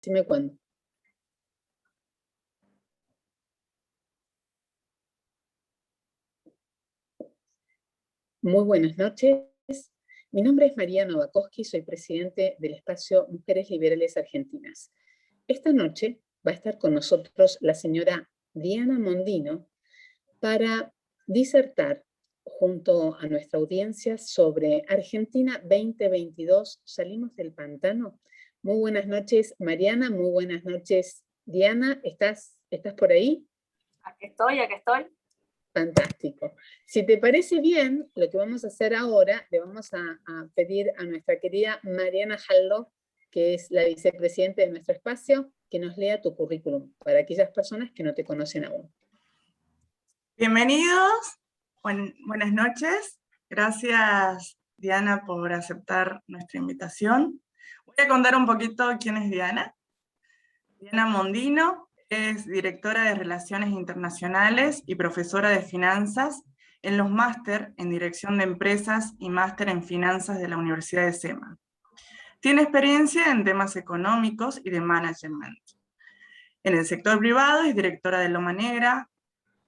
Dime cuándo. Muy buenas noches. Mi nombre es María Novakoski, soy presidente del espacio Mujeres Liberales Argentinas. Esta noche va a estar con nosotros la señora Diana Mondino para disertar junto a nuestra audiencia sobre Argentina 2022, salimos del pantano. Muy buenas noches, Mariana, muy buenas noches, Diana, ¿estás por ahí? Aquí estoy. Fantástico. Si te parece bien, lo que vamos a hacer ahora, le vamos a pedir a nuestra querida Mariana Jallo, que es la vicepresidenta de nuestro espacio, que nos lea tu currículum para aquellas personas que no te conocen aún. Bienvenidos, buenas noches. Gracias, Diana, por aceptar nuestra invitación. Voy a contar un poquito quién es Diana. Diana Mondino es directora de Relaciones Internacionales y profesora de Finanzas en los máster en Dirección de Empresas y máster en Finanzas de la Universidad de SEMA. Tiene experiencia en temas económicos y de management. En el sector privado es directora de Loma Negra,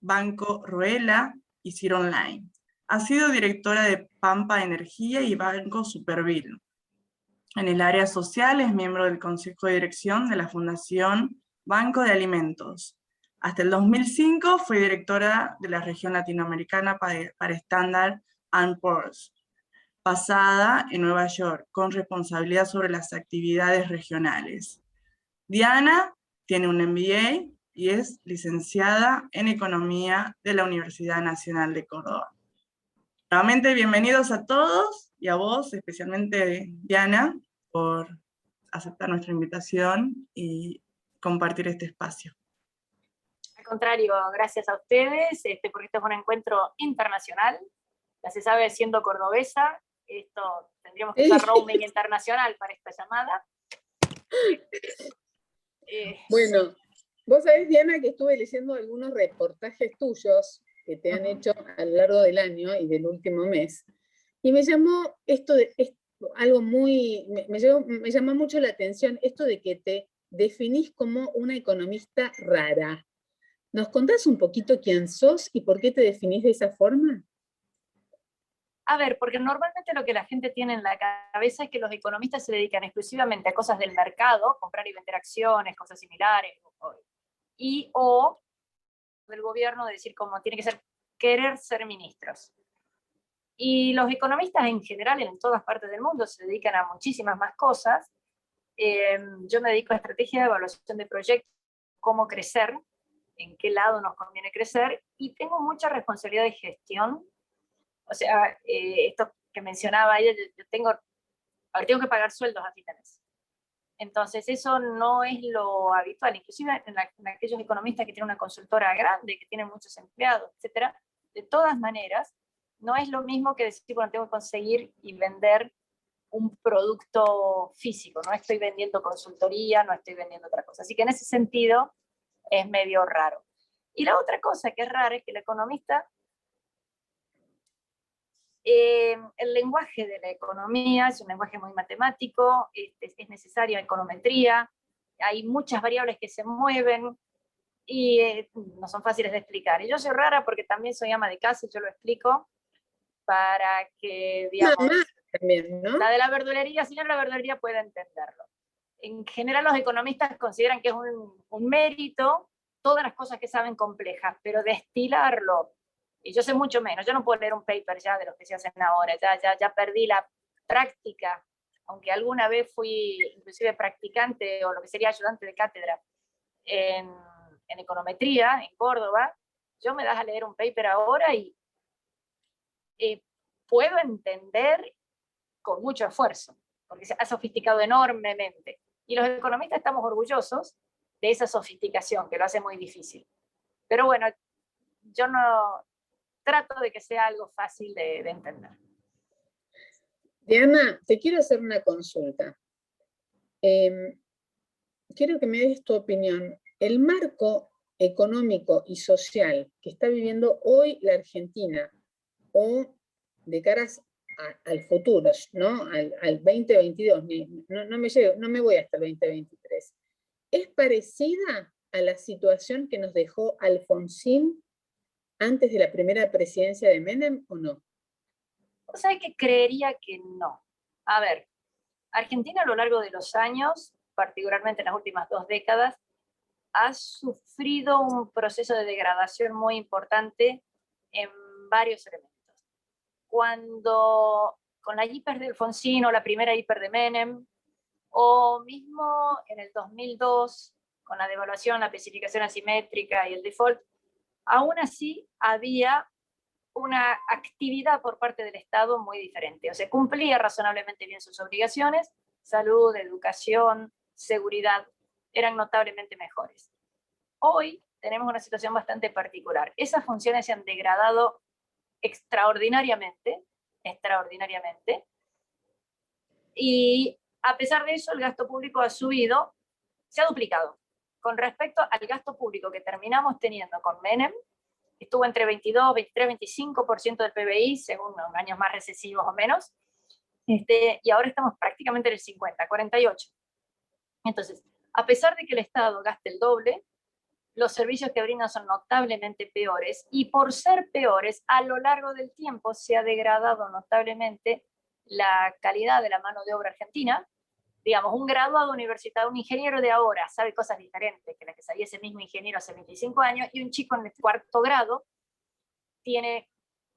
Banco Roela y Ciro Online. Ha sido directora de Pampa Energía y Banco Superville. En el área social es miembro del Consejo de Dirección de la Fundación Banco de Alimentos. Hasta el 2005 fue directora de la región latinoamericana para Standard & Poor's, basada en Nueva York, con responsabilidad sobre las actividades regionales. Diana tiene un MBA y es licenciada en Economía de la Universidad Nacional de Córdoba. Nuevamente, bienvenidos a todos, y a vos, especialmente Diana, por aceptar nuestra invitación y compartir este espacio. Al contrario, gracias a ustedes, porque este es un encuentro internacional. Ya se sabe, siendo cordobesa, tendríamos que usar roaming internacional para esta llamada. Bueno, vos sabés, Diana, que estuve leyendo algunos reportajes tuyos que te han hecho a lo largo del año y del último mes, y me llamó algo muy, me llamó mucho la atención esto de que te definís como una economista rara. ¿Nos contás un poquito quién sos y por qué te definís de esa forma? A ver, porque normalmente lo que la gente tiene en la cabeza es que los economistas se dedican exclusivamente a cosas del mercado, comprar y vender acciones, cosas similares, o del gobierno, de decir cómo tiene que ser, querer ser ministros. Y los economistas en general, en todas partes del mundo, se dedican a muchísimas más cosas. Yo me dedico a estrategia de evaluación de proyectos, cómo crecer, en qué lado nos conviene crecer, y tengo mucha responsabilidad de gestión. O sea, esto que mencionaba ella, yo tengo que pagar sueldos a fin de mes. Entonces eso no es lo habitual, inclusive en aquellos economistas que tienen una consultora grande, que tienen muchos empleados, etc. De todas maneras, no es lo mismo que decir, bueno, tengo que conseguir y vender un producto físico, no estoy vendiendo consultoría, no estoy vendiendo otra cosa. Así que en ese sentido es medio raro. Y la otra cosa que es rara es que el economista, el lenguaje de la economía es un lenguaje muy matemático, es necesaria econometría, hay muchas variables que se mueven y no son fáciles de explicar. Y yo soy rara porque también soy ama de casa y yo lo explico para que, digamos, también, ¿no? la de la verdulería, si no la verdulería puede entenderlo. En general los economistas consideran que es un mérito todas las cosas que saben complejas, pero destilarlo, y yo sé mucho menos, yo no puedo leer un paper ya de los que se hacen ahora, ya perdí la práctica, aunque alguna vez fui inclusive practicante o lo que sería ayudante de cátedra en econometría en Córdoba. Yo me das a leer un paper ahora y puedo entender con mucho esfuerzo, porque se ha sofisticado enormemente. Y los economistas estamos orgullosos de esa sofisticación, que lo hace muy difícil. Pero bueno, yo no trato de que sea algo fácil de entender. Diana, te quiero hacer una consulta. Quiero que me des tu opinión. El marco económico y social que está viviendo hoy la Argentina, o de caras al futuro, ¿no? Al 2022, no me voy hasta el 2023. ¿Es parecida a la situación que nos dejó Alfonsín antes de la primera presidencia de Menem o no? O sea, que creería que no. A ver, Argentina a lo largo de los años, particularmente en las últimas 2 décadas, ha sufrido un proceso de degradación muy importante en varios elementos. Cuando con la hiper de Alfonsín o la primera hiper de Menem, o mismo en el 2002, con la devaluación, la especificación asimétrica y el default, aún así había una actividad por parte del Estado muy diferente. O sea, cumplía razonablemente bien sus obligaciones, salud, educación, seguridad, eran notablemente mejores. Hoy tenemos una situación bastante particular. Esas funciones se han degradado extraordinariamente, y a pesar de eso el gasto público ha subido, se ha duplicado. Con respecto al gasto público que terminamos teniendo con Menem, estuvo entre 22, 23, 25% del PBI, según años más recesivos o menos, y ahora estamos prácticamente en el 50, 48. Entonces, a pesar de que el Estado gaste el doble, los servicios que brindan son notablemente peores, y por ser peores, a lo largo del tiempo se ha degradado notablemente la calidad de la mano de obra argentina. Digamos, un graduado universitario, un ingeniero de ahora, sabe cosas diferentes que las que sabía ese mismo ingeniero hace 25 años, y un chico en el 4º grado tiene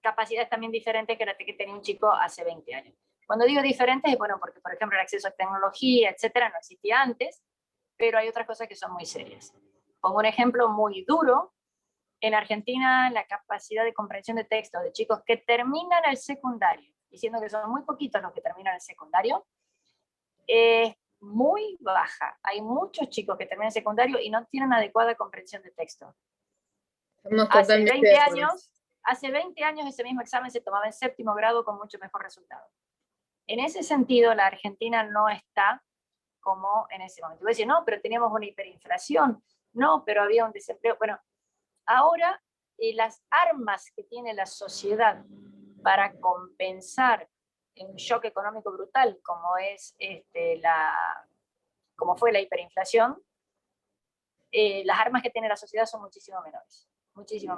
capacidades también diferentes que las que tenía un chico hace 20 años. Cuando digo diferentes, es bueno, porque, por ejemplo, el acceso a tecnología, etcétera, no existía antes, pero hay otras cosas que son muy serias. Pongo un ejemplo muy duro. En Argentina, la capacidad de comprensión de texto de chicos que terminan el secundario, diciendo que son muy poquitos los que terminan el secundario, es muy baja. Hay muchos chicos que terminan el secundario y no tienen adecuada comprensión de texto. Hace 20 años ese mismo examen se tomaba en 7º grado con mucho mejor resultado. En ese sentido, la Argentina no está como en ese momento. Voy a decir, no, pero teníamos una hiperinflación, no, pero había un desempleo. Bueno, ahora las armas que tiene la sociedad para compensar un shock económico brutal como es como fue la hiperinflación, las armas que tiene la sociedad son muchísimo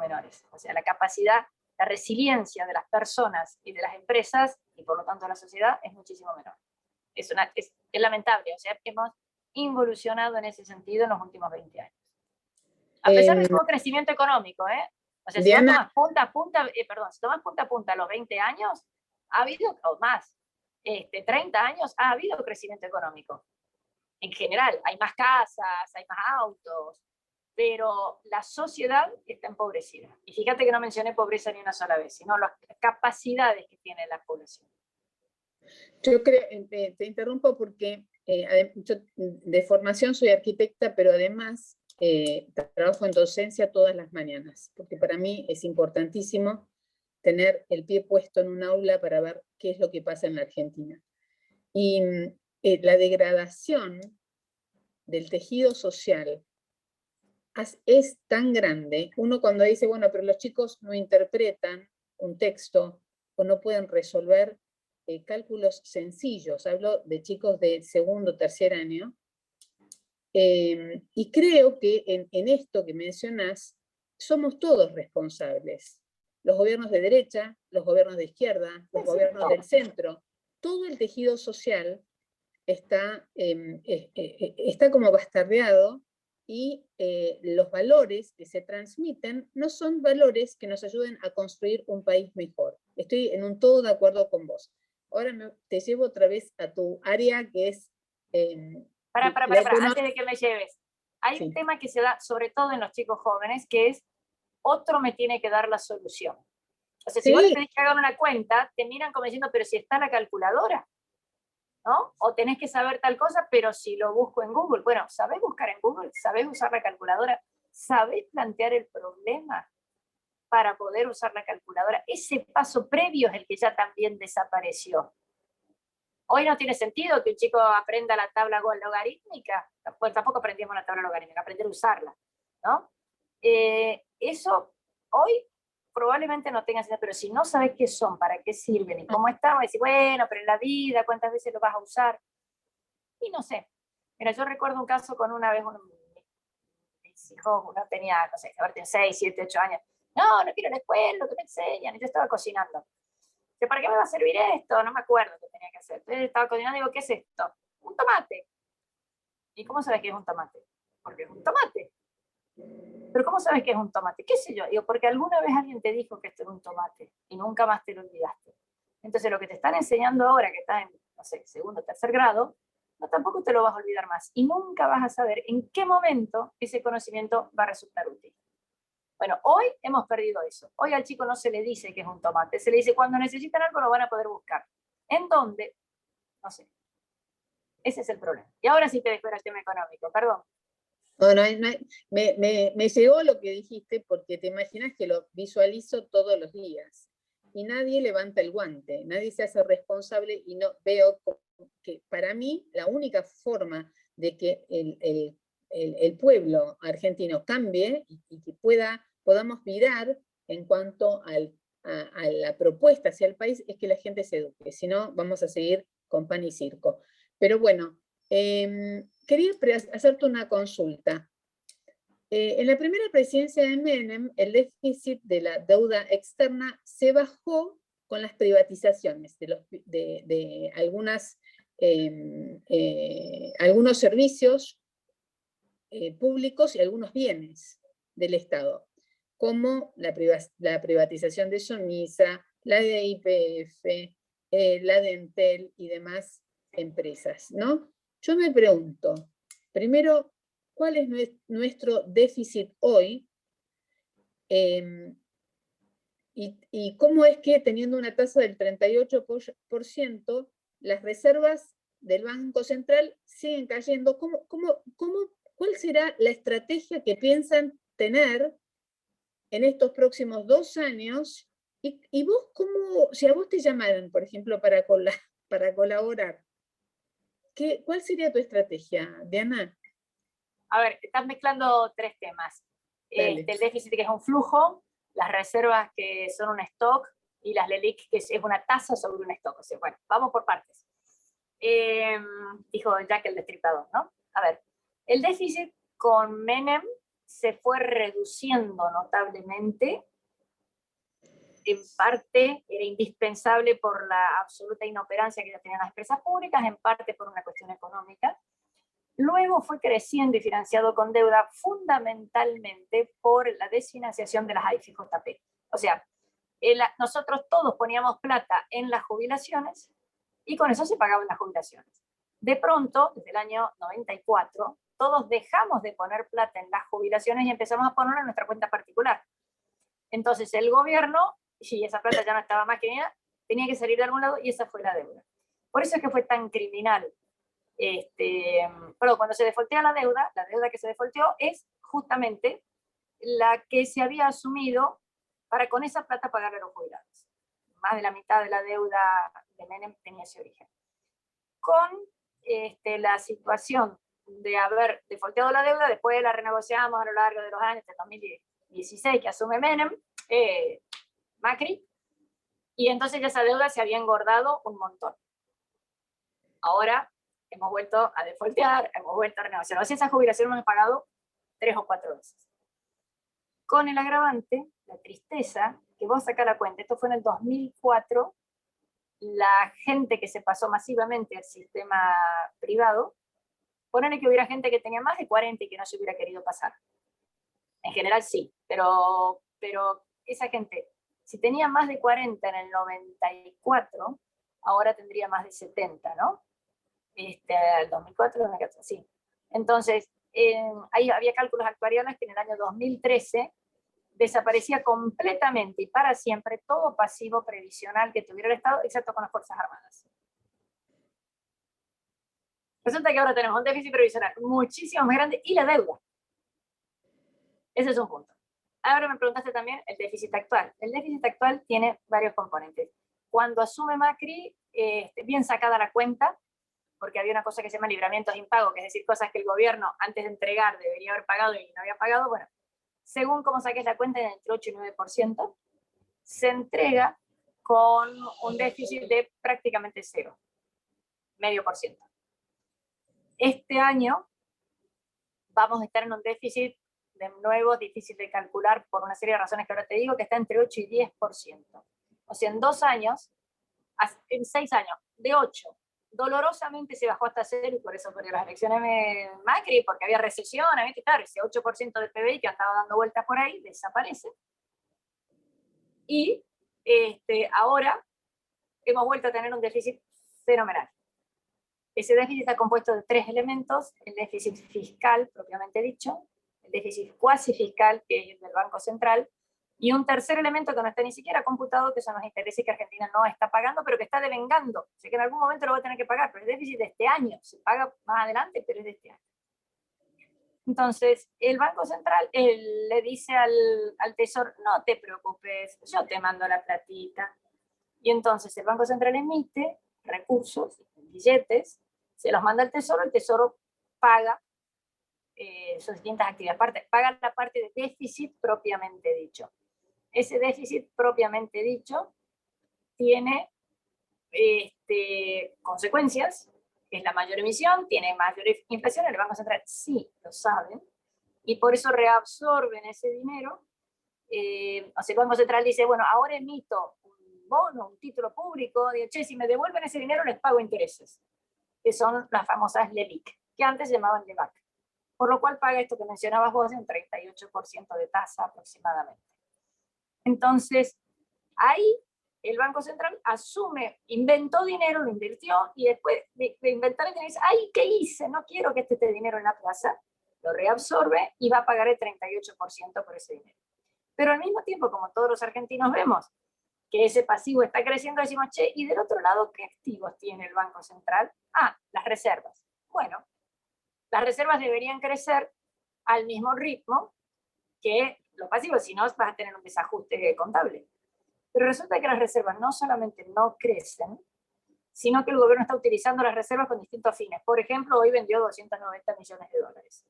menores. O sea, la capacidad, la resiliencia de las personas y de las empresas, y por lo tanto de la sociedad, es muchísimo menor. Es lamentable, o sea, hemos involucionado en ese sentido en los últimos 20 años. A pesar de todo crecimiento económico, O sea, Diana, si vos tomás punta a punta los 20 años, ha habido, o más, 30 años, ha habido crecimiento económico. En general, hay más casas, hay más autos, pero la sociedad está empobrecida. Y fíjate que no mencioné pobreza ni una sola vez, sino las capacidades que tiene la población. Yo creo, te interrumpo porque yo de formación soy arquitecta, pero además trabajo en docencia todas las mañanas, porque para mí es importantísimo tener el pie puesto en un aula para ver qué es lo que pasa en la Argentina. Y la degradación del tejido social es tan grande. Uno cuando dice, bueno, pero los chicos no interpretan un texto o no pueden resolver cálculos sencillos, hablo de chicos de 2º, 3er año, y creo que en esto que mencionás, somos todos responsables. Los gobiernos de derecha, los gobiernos de izquierda, los gobiernos del centro, todo el tejido social está como bastardeado, y los valores que se transmiten no son valores que nos ayuden a construir un país mejor. Estoy en un todo de acuerdo con vos. Ahora te llevo otra vez a tu área, que es... antes de que me lleves. Hay un tema que se da sobre todo en los chicos jóvenes, que es, otro me tiene que dar la solución. O sea, si vos les pedís que hagan una cuenta, te miran como diciendo, pero si está la calculadora, ¿no? O tenés que saber tal cosa, pero si lo busco en Google. Bueno, ¿sabés buscar en Google? ¿Sabés usar la calculadora? ¿Sabés plantear el problema para poder usar la calculadora? Ese paso previo es el que ya también desapareció. Hoy no tiene sentido que un chico aprenda la tabla logarítmica, pues tampoco aprendimos la tabla logarítmica, aprender a usarla, ¿no? Eso hoy probablemente no tenga sentido, pero si no sabes qué son, para qué sirven y cómo están, decís, bueno, pero en la vida, ¿cuántas veces lo vas a usar? Y no sé. Mira, yo recuerdo un caso con una vez, mis hijos, uno tenía, no sé, ahora tiene 6, 7, 8 años. No, no quiero la escuela, lo que me enseñan. Y yo estaba cocinando. Dice, ¿para qué me va a servir esto? No me acuerdo qué tenía que hacer. Entonces estaba cocinando y digo, ¿qué es esto? Un tomate. ¿Y cómo sabes que es un tomate? Porque es un tomate. ¿Pero cómo sabes que es un tomate? ¿Qué sé yo? Digo, porque alguna vez alguien te dijo que esto era un tomate y nunca más te lo olvidaste. Entonces lo que te están enseñando ahora, que estás en, no sé, segundo o tercer grado, no, tampoco te lo vas a olvidar más. Y nunca vas a saber en qué momento ese conocimiento va a resultar útil. Bueno, hoy hemos perdido eso. Hoy al chico no se le dice que es un tomate, se le dice cuando necesitan algo lo van a poder buscar. ¿En dónde? No sé. Ese es el problema. Y ahora sí te dejo el tema económico, perdón. No, me llegó lo que dijiste porque te imaginas que lo visualizo todos los días y nadie levanta el guante, nadie se hace responsable y no veo que para mí la única forma de que el pueblo argentino cambie y que podamos virar en cuanto a la propuesta hacia el país es que la gente se eduque, si no vamos a seguir con pan y circo. Pero bueno, quería hacerte una consulta. En la primera presidencia de Menem, el déficit de la deuda externa se bajó con las privatizaciones de algunos servicios públicos y algunos bienes del Estado, como la privatización de Sonisa, la de YPF, la de Entel y demás empresas, ¿no? Yo me pregunto, primero, ¿cuál es nuestro déficit hoy? Y cómo es que teniendo una tasa del 38%, las reservas del Banco Central siguen cayendo. ¿Cuál será la estrategia que piensan tener en estos próximos 2 años? Y vos, si a vos te llamaran, por ejemplo, para colaborar, ¿cuál sería tu estrategia, Diana? A ver, estás mezclando 3 temas. El déficit, que es un flujo, las reservas, que son un stock, y las LELIQ, que es una tasa sobre un stock. O sea, bueno, vamos por partes. Dijo Jack el Destripador, ¿no? A ver, el déficit con Menem se fue reduciendo notablemente. En parte era indispensable por la absoluta inoperancia que ya tenían las empresas públicas, en parte por una cuestión económica. Luego fue creciendo y financiado con deuda fundamentalmente por la desfinanciación de las AFJP. O sea, nosotros todos poníamos plata en las jubilaciones y con eso se pagaban las jubilaciones. De pronto, desde el año 94, todos dejamos de poner plata en las jubilaciones y empezamos a ponerla en nuestra cuenta particular. Entonces el gobierno, y esa plata ya no estaba más que nada, tenía que salir de algún lado y esa fue la deuda. Por eso es que fue tan criminal. Pero cuando se defoltea la deuda que se defolteó es justamente la que se había asumido para con esa plata pagarle a los jubilados. Más de la mitad de la deuda de Menem tenía ese origen. Con la situación de haber defolteado la deuda, después la renegociamos a lo largo de los años, de 2016 que asume Menem, Macri, y entonces ya esa deuda se había engordado un montón. Ahora hemos vuelto a defoltear, hemos vuelto a renegociar. O sea, esa jubilación hemos pagado 3 o 4 veces. Con el agravante, la tristeza, que vos sacás la cuenta, esto fue en el 2004, la gente que se pasó masivamente al sistema privado, ponele que hubiera gente que tenía más de 40 y que no se hubiera querido pasar. En general sí, pero esa gente, si tenía más de 40 en el 94, ahora tendría más de 70, ¿no? El 2004, 2014, sí. Entonces, ahí había cálculos actuariales que en el año 2013 desaparecía completamente y para siempre todo pasivo previsional que tuviera el Estado, excepto con las Fuerzas Armadas. Resulta que ahora tenemos un déficit previsional muchísimo más grande y la deuda. Ese es un punto. Ahora me preguntaste también el déficit actual. El déficit actual tiene varios componentes. Cuando asume Macri, bien sacada la cuenta, porque había una cosa que se llama libramientos impago, que es decir, cosas que el gobierno antes de entregar debería haber pagado y no había pagado. Bueno, según como saques la cuenta, entre 8 y 9%, se entrega con un déficit de prácticamente 0, 0,5%. Este año vamos a estar en un déficit, de nuevo es difícil de calcular por una serie de razones que ahora te digo, que está entre 8 y 10%. O sea, en 2 años, en 6 años, de 8, dolorosamente se bajó hasta 0 y por eso perdió las elecciones de Macri, porque había recesión, había que estar, ese 8% del PBI que andaba dando vueltas por ahí, desaparece. Y ahora hemos vuelto a tener un déficit fenomenal. Ese déficit está compuesto de 3 elementos: el déficit fiscal, propiamente dicho, el déficit cuasi fiscal, que es el del Banco Central, y un tercer elemento que no está ni siquiera computado, que son los intereses que Argentina no está pagando, pero que está devengando. O sea que en algún momento lo va a tener que pagar, pero el déficit de este año, se paga más adelante, pero es de este año. Entonces, el Banco Central le dice al Tesoro, no te preocupes, yo te mando la platita. Y entonces el Banco Central emite recursos, billetes, se los manda al Tesoro, el Tesoro paga sus distintas actividades, paga la parte de déficit propiamente dicho. Ese déficit propiamente dicho tiene consecuencias, es la mayor emisión, tiene mayor inflación, el Banco Central sí lo saben, y por eso reabsorben ese dinero. O sea, el Banco Central dice, bueno, ahora emito un bono, un título público, digo, che, si me devuelven ese dinero les pago intereses, que son las famosas LELIC, que antes llamaban LEVAC, por lo cual paga esto que mencionabas vos, un 38% de tasa aproximadamente. Entonces, ahí el Banco Central asume, inventó dinero, lo invirtió, y después de inventar el dinero dice, ay, ¿qué hice? No quiero que esté dinero en la plaza, lo reabsorbe y va a pagar el 38% por ese dinero. Pero al mismo tiempo, como todos los argentinos vemos que ese pasivo está creciendo, decimos, che, y del otro lado, ¿qué activos tiene el Banco Central? Ah, las reservas. Bueno, las reservas deberían crecer al mismo ritmo que los pasivos, si no vas a tener un desajuste contable. Pero resulta que las reservas no solamente no crecen, sino que el gobierno está utilizando las reservas con distintos fines. Por ejemplo, hoy vendió 290 millones de dólares.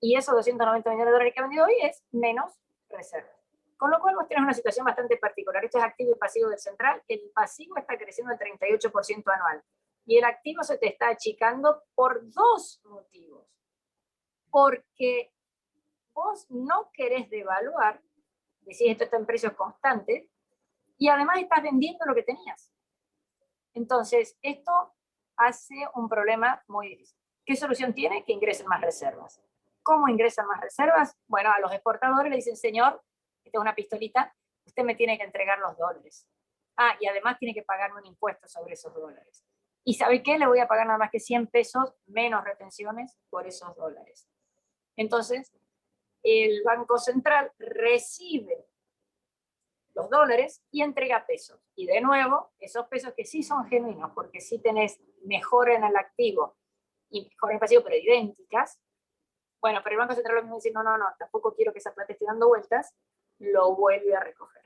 Y esos 290 millones de dólares que ha vendido hoy es menos reservas. Con lo cual vos tenés una situación bastante particular. Esto es activo y pasivo del central. El pasivo está creciendo al 38% anual. Y el activo se te está achicando por 2 motivos. Porque vos no querés devaluar, decís esto está en precios constantes, y además estás vendiendo lo que tenías. Entonces, esto hace un problema muy difícil. ¿Qué solución tiene? Que ingresen más reservas. ¿Cómo ingresan más reservas? Bueno, a los exportadores le dicen, señor, esta es una pistolita, usted me tiene que entregar los dólares. Ah, y además tiene que pagarme un impuesto sobre esos dólares. ¿Y sabe qué? Le voy a pagar nada más que 100 pesos menos retenciones por esos dólares. Entonces, el Banco Central recibe los dólares y entrega pesos. Y de nuevo, esos pesos que sí son genuinos, porque sí tenés mejora en el activo y mejora en el pasivo, pero idénticas. Bueno, pero el Banco Central lo mismo dice, no, tampoco quiero que esa plata esté dando vueltas, lo vuelve a recoger.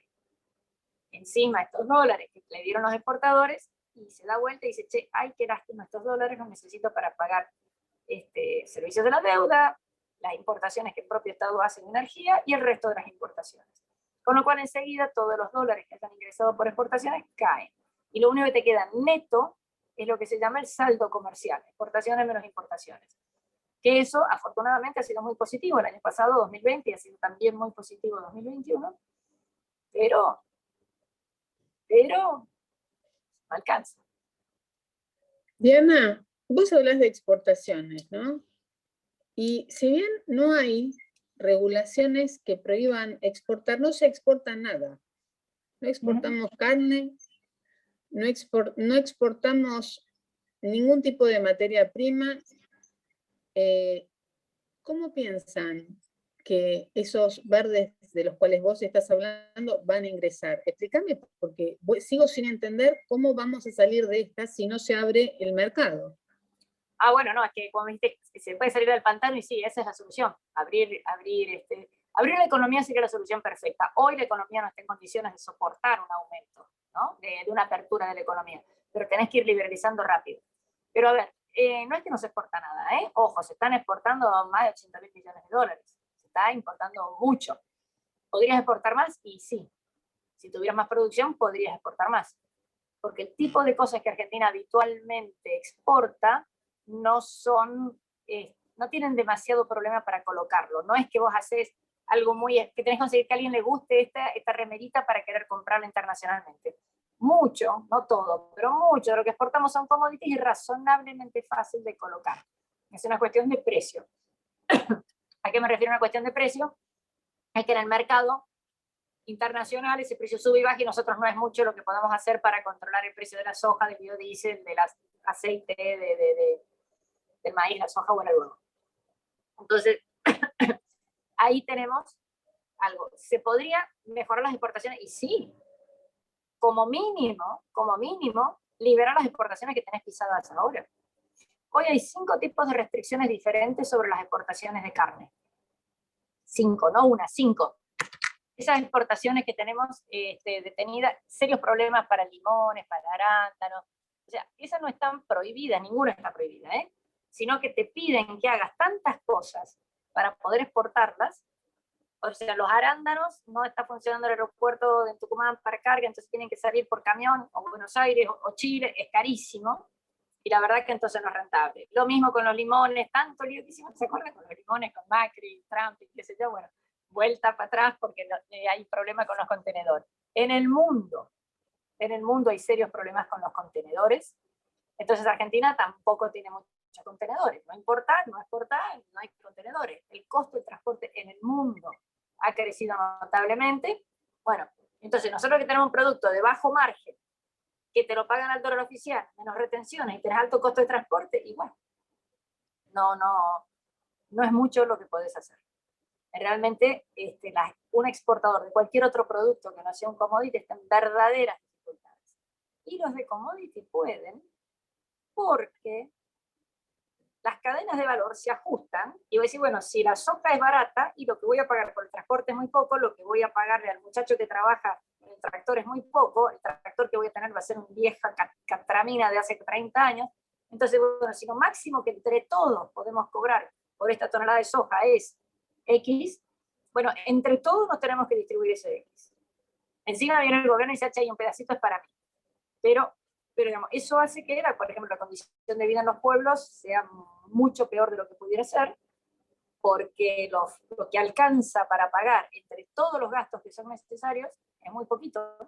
Encima estos dólares que le dieron los exportadores, y se da vuelta y dice, che, ay, qué lástima, estos dólares los necesito para pagar servicios de la deuda, las importaciones que el propio Estado hace en energía y el resto de las importaciones. Con lo cual enseguida todos los dólares que hayan ingresado por exportaciones caen. Y lo único que te queda neto es lo que se llama el saldo comercial, exportaciones menos importaciones. Que eso afortunadamente ha sido muy positivo el año pasado, 2020, y ha sido también muy positivo 2021, pero no alcanza. Diana, vos hablas de exportaciones, ¿no? Y si bien no hay regulaciones que prohíban exportar, no se exporta nada. No exportamos carne, no exportamos ningún tipo de materia prima. ¿Cómo piensan que esos verdes de los cuales vos estás hablando van a ingresar? Explícame, porque sigo sin entender cómo vamos a salir de esta si no se abre el mercado. Ah, bueno, no, es que como dijiste, se puede salir del pantano y sí, esa es la solución. Abrir la economía sería la solución perfecta. Hoy la economía no está en condiciones de soportar un aumento, ¿no? de una apertura de la economía, pero tenés que ir liberalizando rápido. Pero a ver, no es que no se exporta nada, ¿eh? Ojo, se están exportando más de 80.000 millones de dólares. Se está importando mucho. ¿Podrías exportar más? Y sí. Si tuvieras más producción, podrías exportar más. Porque el tipo de cosas que Argentina habitualmente exporta no son, no tienen demasiado problema para colocarlo. No es que vos haces algo que tenés que conseguir que a alguien le guste esta remerita para querer comprarla internacionalmente. Mucho, no todo, pero mucho de lo que exportamos son commodities y razonablemente fácil de colocar. Es una cuestión de precio. ¿A qué me refiero a una cuestión de precio? Es que en el mercado internacional ese precio sube y baja y nosotros no es mucho lo que podamos hacer para controlar el precio de la soja, del biodiesel, del aceite, del maíz, la soja o el algodón. Entonces, ahí tenemos algo. ¿Se podría mejorar las exportaciones? Y sí, como mínimo, liberar las exportaciones que tenés pisadas ahora. Hoy hay 5 tipos de restricciones diferentes sobre las exportaciones de carne. 5, no una, 5. Esas exportaciones que tenemos detenidas, serios problemas para limones, para arándanos, o sea, esas no están prohibidas, ninguna está prohibida, sino que te piden que hagas tantas cosas para poder exportarlas. O sea, los arándanos no está funcionando el aeropuerto de Tucumán para carga, entonces tienen que salir por camión, o Buenos Aires, o Chile, es carísimo, y la verdad que entonces no es rentable. Lo mismo con los limones, tanto lío que hicimos, ¿se acuerdan? Con los limones, con Macri, Trump, y qué sé yo, bueno, vuelta para atrás porque hay problemas con los contenedores. En el mundo hay serios problemas con los contenedores, entonces Argentina tampoco tiene muchos contenedores, no importa, no exportar, no hay contenedores. El costo de transporte en el mundo ha crecido notablemente. Bueno, entonces nosotros que tenemos un producto de bajo margen, que te lo pagan al dólar oficial, menos retenciones y tenés alto costo de transporte, y bueno, no es mucho lo que podés hacer. Realmente un exportador de cualquier otro producto que no sea un commodity está en verdaderas dificultades. Y los de commodity pueden, porque las cadenas de valor se ajustan y voy a decir, bueno, si la soja es barata y lo que voy a pagar por el transporte es muy poco, lo que voy a pagarle al muchacho que trabaja en el tractor es muy poco, el tractor que voy a tener va a ser una vieja catramina de hace 30 años, entonces, bueno, si lo máximo que entre todos podemos cobrar por esta tonelada de soja es X, bueno, entre todos nos tenemos que distribuir ese X. Encima viene el gobierno y dice, hay un pedacito es para mí. Pero digamos, eso hace que, por ejemplo, la condición de vida en los pueblos sea mucho peor de lo que pudiera ser, porque lo que alcanza para pagar entre todos los gastos que son necesarios es muy poquito,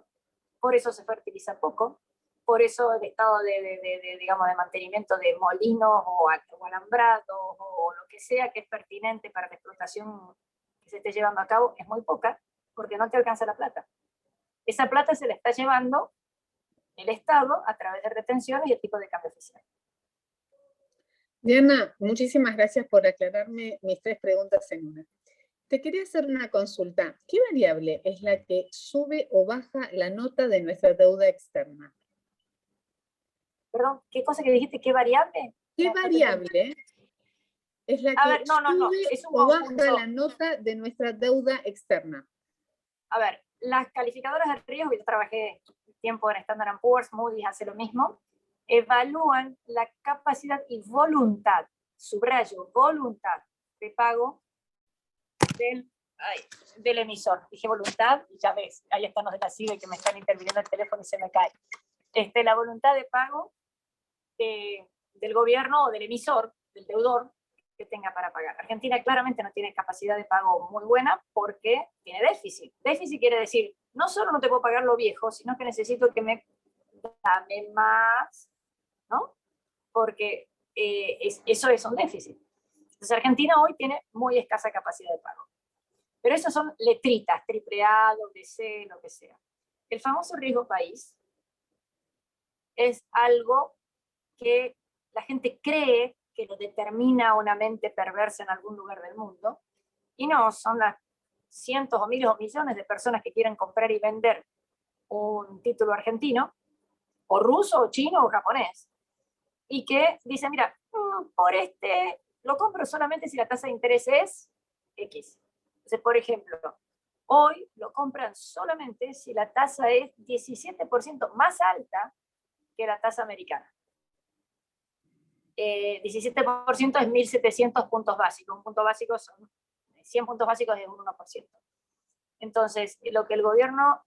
por eso se fertiliza poco, por eso el estado digamos, de mantenimiento de molinos o alambrados o lo que sea que es pertinente para la explotación que se esté llevando a cabo es muy poca, porque no te alcanza la plata. Esa plata se la está llevando el Estado a través de retenciones y el tipo de cambio oficial. Diana, muchísimas gracias por aclararme mis 3 preguntas en una. Te quería hacer una consulta. ¿Qué variable es la que sube o baja la nota de nuestra deuda externa? Perdón, ¿qué cosa que dijiste? ¿Qué variable? ¿Qué variable es la que sube o baja la nota de nuestra deuda externa? A ver, las calificadoras de riesgo, yo trabajé tiempo en Standard & Poor's, Moody's hace lo mismo, evalúan la capacidad y voluntad, subrayo, voluntad de pago del emisor. Dije voluntad, y ya ves, ahí están los de la CIDE que me están interviniendo el teléfono y se me cae. La voluntad de pago del gobierno o del emisor, del deudor, que tenga para pagar. Argentina claramente no tiene capacidad de pago muy buena porque tiene déficit. Déficit quiere decir, no solo no te puedo pagar lo viejo, sino que necesito que me dame más, ¿no? Porque eso es un déficit. Entonces Argentina hoy tiene muy escasa capacidad de pago. Pero esas son letritas, AAA, C, lo que sea. El famoso riesgo país es algo que la gente cree que lo determina una mente perversa en algún lugar del mundo, y no, son las cientos o miles o millones de personas que quieren comprar y vender un título argentino, o ruso, o chino, o japonés, y que dicen, mira, por lo compro solamente si la tasa de interés es X. Entonces, por ejemplo, hoy lo compran solamente si la tasa es 17% más alta que la tasa americana. 17% es 1.700 puntos básicos. Un punto básico son 100 puntos básicos de un 1%. Entonces, lo que el gobierno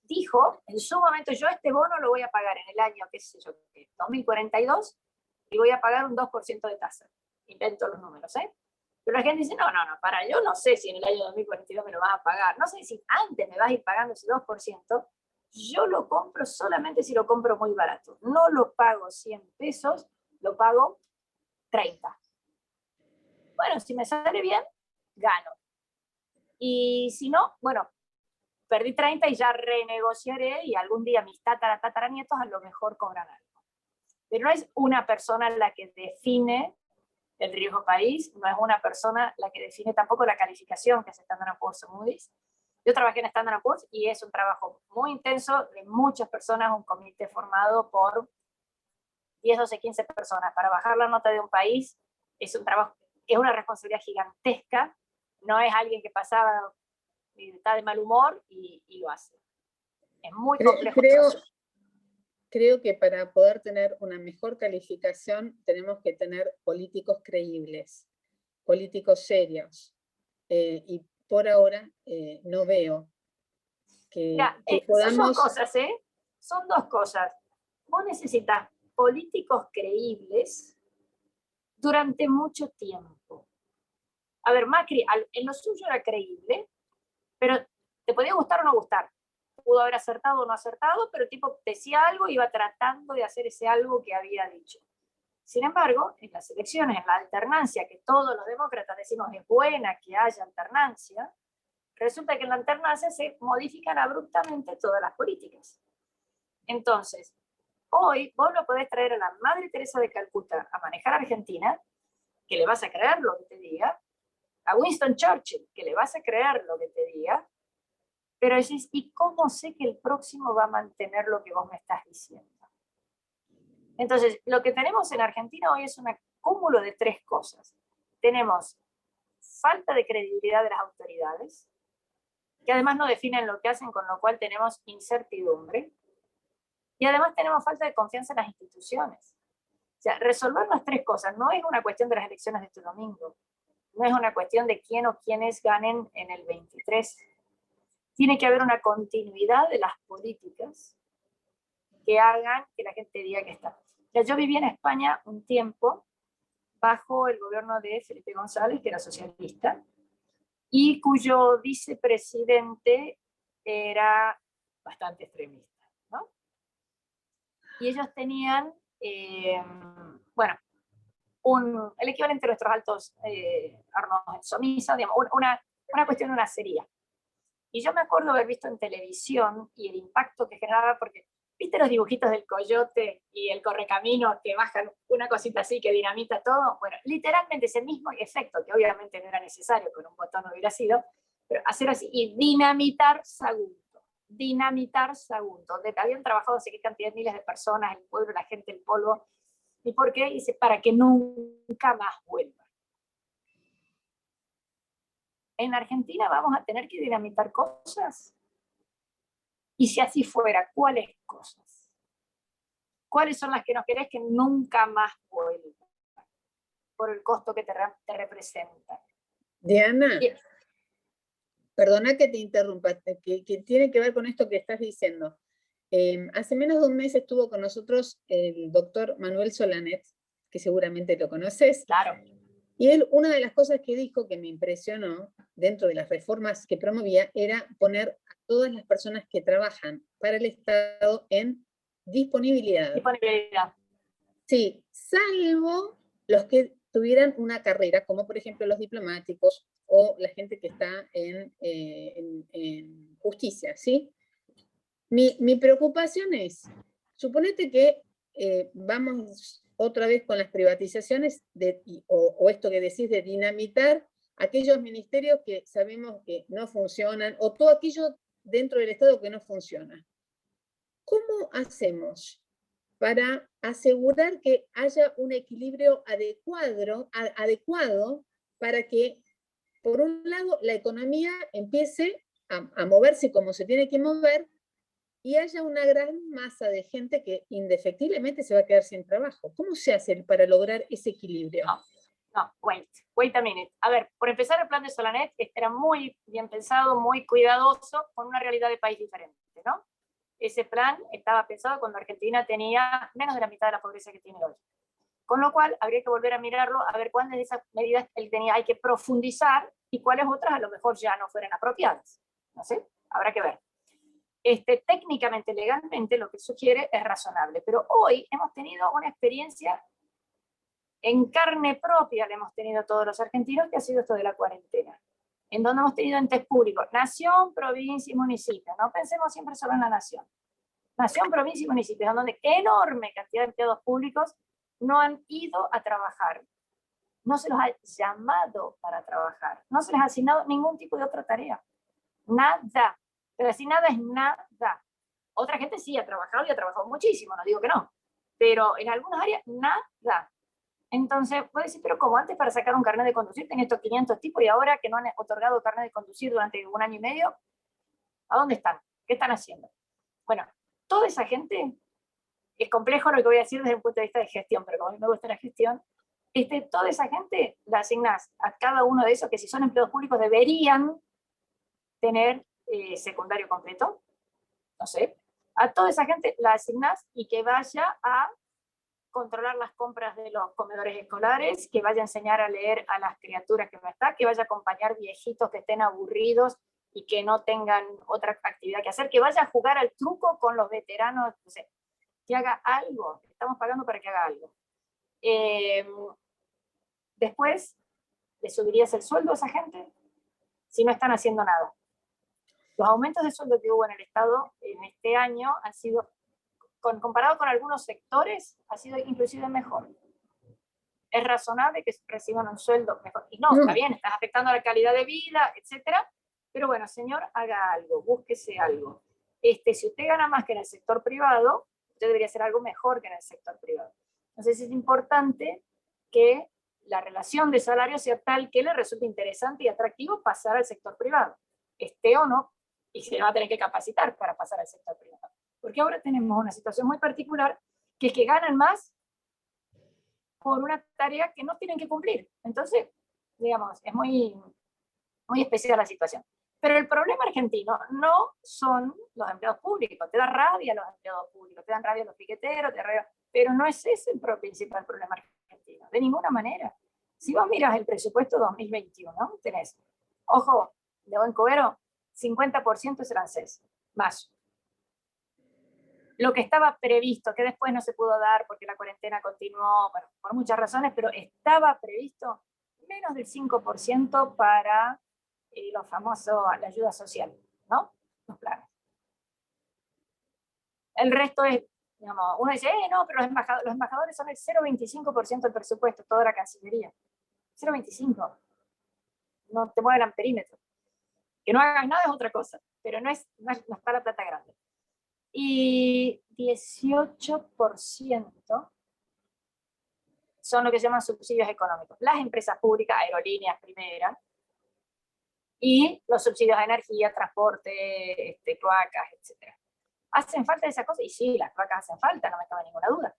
dijo, en su momento, yo este bono lo voy a pagar en el año, qué sé yo, 2042, y voy a pagar un 2% de tasa. Invento los números, ¿eh? Pero la gente dice, no, yo no sé si en el año 2042 me lo vas a pagar, no sé si antes me vas a ir pagando ese 2%, yo lo compro solamente si lo compro muy barato. No lo pago 100 pesos, lo pago 30. Bueno, si me sale bien, gano. Y si no, bueno, perdí 30 y ya renegociaré y algún día mis tataranietos a lo mejor cobran algo. Pero no es una persona la que define el riesgo país, no es una persona la que define tampoco la calificación que es Standard & Poor's o Moody's. Yo trabajé en Standard & Poor's y es un trabajo muy intenso de muchas personas, un comité formado por 10, 12, 15 personas. Para bajar la nota de un país es un trabajo, es una responsabilidad gigantesca, no es alguien que pasaba y está de mal humor y lo hace. Es muy complejo. Creo que para poder tener una mejor calificación tenemos que tener políticos creíbles, políticos serios. Y por ahora no veo que podamos... Son cosas, ¿eh? Son dos cosas. Vos necesitas políticos creíbles durante mucho tiempo. A ver, Macri, en lo suyo era creíble, pero te podía gustar o no gustar. Pudo haber acertado o no acertado, pero el tipo decía algo y iba tratando de hacer ese algo que había dicho. Sin embargo, en las elecciones, en la alternancia, que todos los demócratas decimos es buena que haya alternancia, resulta que en la alternancia se modifican abruptamente todas las políticas. Entonces, hoy vos lo podés traer a la Madre Teresa de Calcuta a manejar Argentina, que le vas a creer lo que te diga, a Winston Churchill, que le vas a creer lo que te diga, pero decís, ¿y cómo sé que el próximo va a mantener lo que vos me estás diciendo? Entonces, lo que tenemos en Argentina hoy es un cúmulo de tres cosas. Tenemos falta de credibilidad de las autoridades, que además no definen lo que hacen, con lo cual tenemos incertidumbre, y además tenemos falta de confianza en las instituciones. O sea, resolver las tres cosas no es una cuestión de las elecciones de este domingo, no es una cuestión de quién o quiénes ganen en el 23. Tiene que haber una continuidad de las políticas que hagan que la gente diga que está. Ya, yo viví en España un tiempo bajo el gobierno de Felipe González, que era socialista, y cuyo vicepresidente era bastante extremista, ¿no? Y ellos tenían, bueno, el equivalente a nuestros altos hornos somisas, digamos, una cuestión de una sería. Y yo me acuerdo haber visto en televisión y el impacto que generaba, porque ¿viste los dibujitos del coyote y el correcamino que bajan una cosita así que dinamita todo? Bueno, literalmente ese mismo efecto, que obviamente no era necesario, con un botón no hubiera sido, pero hacer así y dinamitar Sagunto, donde habían trabajado no sé qué cantidad de miles de personas, el pueblo, la gente, el polvo. ¿Y por qué? Dice, para que nunca más vuelva. En Argentina vamos a tener que dinamitar cosas. Y si así fuera, ¿cuáles cosas? ¿Cuáles son las que no querés que nunca más vuelvan? Por el costo que te representa. Diana, perdona que te interrumpa, que tiene que ver con esto que estás diciendo. Hace menos de un mes estuvo con nosotros el doctor Manuel Solanet, que seguramente lo conoces. Claro. Y él, una de las cosas que dijo que me impresionó dentro de las reformas que promovía era poner a todas las personas que trabajan para el Estado en disponibilidad. Disponibilidad. Sí, salvo los que tuvieran una carrera, como por ejemplo los diplomáticos o la gente que está en justicia, ¿sí? Mi preocupación es, suponete que vamos otra vez con las privatizaciones o esto que decís de dinamitar aquellos ministerios que sabemos que no funcionan o todo aquello dentro del Estado que no funciona. ¿Cómo hacemos para asegurar que haya un equilibrio adecuado para que, por un lado, la economía empiece a moverse como se tiene que mover y haya una gran masa de gente que indefectiblemente se va a quedar sin trabajo? ¿Cómo se hace para lograr ese equilibrio? No, wait a minute. A ver, por empezar, el plan de Solanet era muy bien pensado, muy cuidadoso, con una realidad de país diferente, ¿no? Ese plan estaba pensado cuando Argentina tenía menos de la mitad de la pobreza que tiene hoy. Con lo cual, habría que volver a mirarlo, a ver cuáles de esas medidas él tenía, hay que profundizar, y cuáles otras a lo mejor ya no fueran apropiadas. No sé, habrá que ver. Técnicamente, legalmente, lo que sugiere es razonable, pero hoy hemos tenido una experiencia en carne propia, la hemos tenido todos los argentinos, que ha sido esto de la cuarentena, en donde hemos tenido entes públicos, nación, provincia y municipio. No pensemos siempre solo en la nación. Nación, provincia y municipio, en donde enorme cantidad de empleados públicos no han ido a trabajar. No se los ha llamado para trabajar. No se les ha asignado ningún tipo de otra tarea. Nada. Pero así nada es nada. Otra gente sí ha trabajado y ha trabajado muchísimo, no digo que no. Pero en algunas áreas, nada. Entonces, puedes decir, pero como antes para sacar un carnet de conducir tenía estos 500 tipos y ahora que no han otorgado carnet de conducir durante 1 año y medio, ¿a dónde están? ¿Qué están haciendo? Bueno, toda esa gente, es complejo lo que voy a decir desde el punto de vista de gestión, pero como a mí me gusta la gestión, toda esa gente la asignás a cada uno de esos que si son empleados públicos deberían tener secundario completo, no sé, a toda esa gente la asignás y que vaya a controlar las compras de los comedores escolares, que vaya a enseñar a leer a las criaturas que no están, que vaya a acompañar viejitos que estén aburridos y que no tengan otra actividad que hacer, que vaya a jugar al truco con los veteranos, no sé, que haga algo, estamos pagando para que haga algo. Después, ¿le subirías el sueldo a esa gente? Si no están haciendo nada. Los aumentos de sueldo que hubo en el Estado en este año han sido, comparado con algunos sectores, ha sido inclusive mejor. Es razonable que reciban un sueldo mejor. Y no, está bien, estás afectando a la calidad de vida, etcétera. Pero bueno, señor, haga algo, búsquese algo. Si usted gana más que en el sector privado, usted debería hacer algo mejor que en el sector privado. Entonces es importante que la relación de salario sea tal que le resulte interesante y atractivo pasar al sector privado, esté o no, y se va a tener que capacitar para pasar al sector privado. Porque ahora tenemos una situación muy particular, que es que ganan más por una tarea que no tienen que cumplir. Entonces, digamos, es muy, muy especial la situación. Pero el problema argentino no son los empleados públicos. Te da rabia los empleados públicos, te dan rabia los piqueteros, te da rabia, pero no es ese el principal problema argentino, de ninguna manera. Si vos miras el presupuesto 2021, tenés, ojo, de buen cubero, 50% es francés, más. Lo que estaba previsto, que después no se pudo dar porque la cuarentena continuó, bueno, por muchas razones, pero estaba previsto menos del 5% para los famosos, la ayuda social, ¿no? Los planes. El resto es, digamos, uno dice, no, pero los embajadores son el 0,25% del presupuesto, toda la Cancillería. 0,25%. No te mueven el perímetro. Que no hagan nada es otra cosa, pero no está la plata grande. Y 18% son lo que se llaman subsidios económicos. Las empresas públicas, aerolíneas primera, y los subsidios a energía, transporte, cloacas, etc. ¿Hacen falta esas cosas? Y sí, las cloacas hacen falta, no me cabe ninguna duda.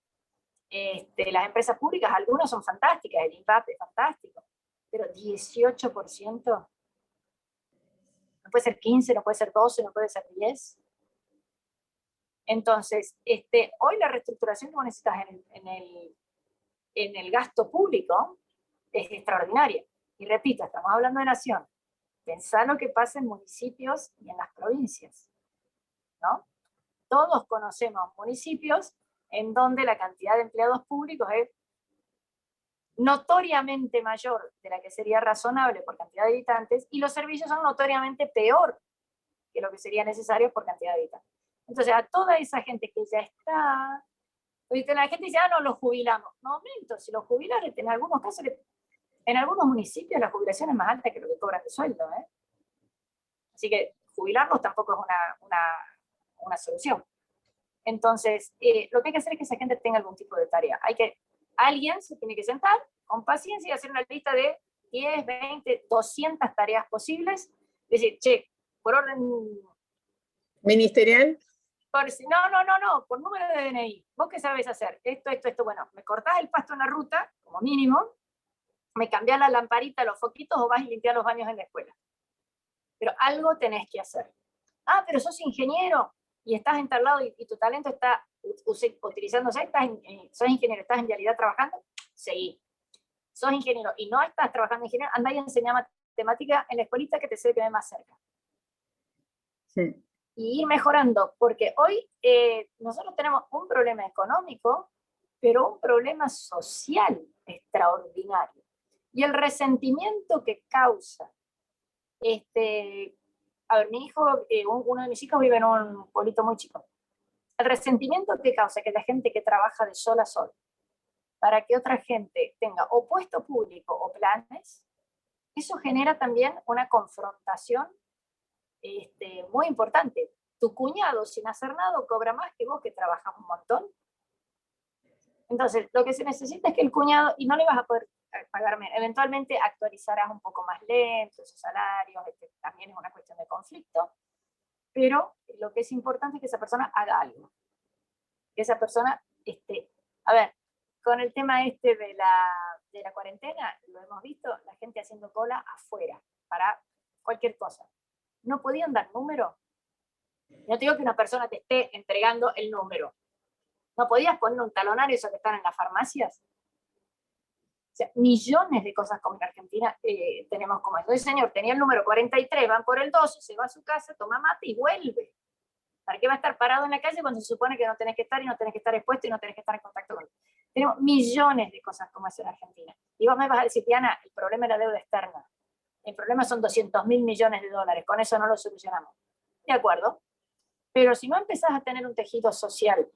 Las empresas públicas, algunas son fantásticas, el INPAP es fantástico, pero 18%, no puede ser 15, no puede ser 12, no puede ser 10. Entonces, hoy la reestructuración que vos necesitas en el gasto público es extraordinaria. Y repito, estamos hablando de nación. Pensá lo que pasa en municipios y en las provincias, ¿no? Todos conocemos municipios en donde la cantidad de empleados públicos es notoriamente mayor de la que sería razonable por cantidad de habitantes, y los servicios son notoriamente peor que lo que sería necesario por cantidad de habitantes. Entonces, a toda esa gente que ya está, la gente dice, no, los jubilamos. No, momento, si los jubilas, en algunos casos, en algunos municipios la jubilación es más alta que lo que cobran de sueldo, ¿eh? Así que jubilarlos tampoco es una solución. Entonces, lo que hay que hacer es que esa gente tenga algún tipo de tarea. Alguien se tiene que sentar con paciencia y hacer una lista de 10, 20, 200 tareas posibles. Decir, che, por orden ministerial. No, por número de DNI. ¿Vos qué sabés hacer? Esto. Bueno, me cortás el pasto en la ruta, como mínimo, me cambiás la lamparita, los foquitos, o vas y limpiás los baños en la escuela. Pero algo tenés que hacer. Pero sos ingeniero y estás en tal lado y tu talento está utilizándose, sos ingeniero, estás en vialidad trabajando, seguí. Sos ingeniero y no estás trabajando en ingeniero, andá y enseñá matemática en la escuelita que te se quede más cerca. Sí. Y ir mejorando, porque hoy nosotros tenemos un problema económico, pero un problema social extraordinario. Y el resentimiento que causa, a ver, mi hijo, uno de mis hijos vive en un pueblito muy chico. El resentimiento que causa que la gente que trabaja de sol a sol, para que otra gente tenga o puesto público o planes, eso genera también una confrontación muy importante. Tu cuñado, sin hacer nada, cobra más que vos que trabajas un montón. Entonces, lo que se necesita es que el cuñado, y no le vas a poder pagar menos, eventualmente actualizarás un poco más lento esos salarios, también es una cuestión de conflicto, pero lo que es importante es que esa persona haga algo. Que esa persona, a ver, con el tema de la cuarentena, lo hemos visto, la gente haciendo cola afuera, para cualquier cosa. No podían dar número. No te digo que una persona te esté entregando el número. ¿No podías poner un talonario, eso que están en las farmacias? O sea, millones de cosas como en Argentina tenemos como eso. El señor tenía el número 43, van por el 12, se va a su casa, toma mate y vuelve. ¿Para qué va a estar parado en la calle cuando se supone que no tenés que estar y no tenés que estar expuesto y no tenés que estar en contacto con él? Tenemos millones de cosas como eso en Argentina. Y vos me vas a decir, Diana, el problema es la deuda externa. El problema son 200.000 millones de dólares. Con eso no lo solucionamos. De acuerdo. Pero si no empezás a tener un tejido social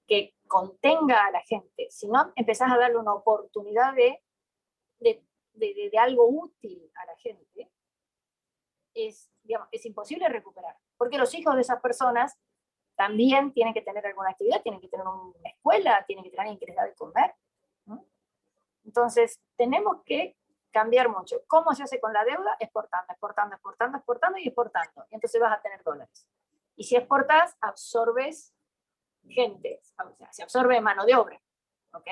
que contenga a la gente, si no empezás a darle una oportunidad de algo útil a la gente, digamos, es imposible recuperar. Porque los hijos de esas personas también tienen que tener alguna actividad, tienen que tener una escuela, tienen que tener alguien que les da de comer, ¿no? Entonces, tenemos que cambiar mucho. ¿Cómo se hace con la deuda? Exportando, exportando, exportando, exportando y exportando. Y entonces vas a tener dólares. Y si exportas, absorbes gente, o sea, se absorbe mano de obra, ¿ok?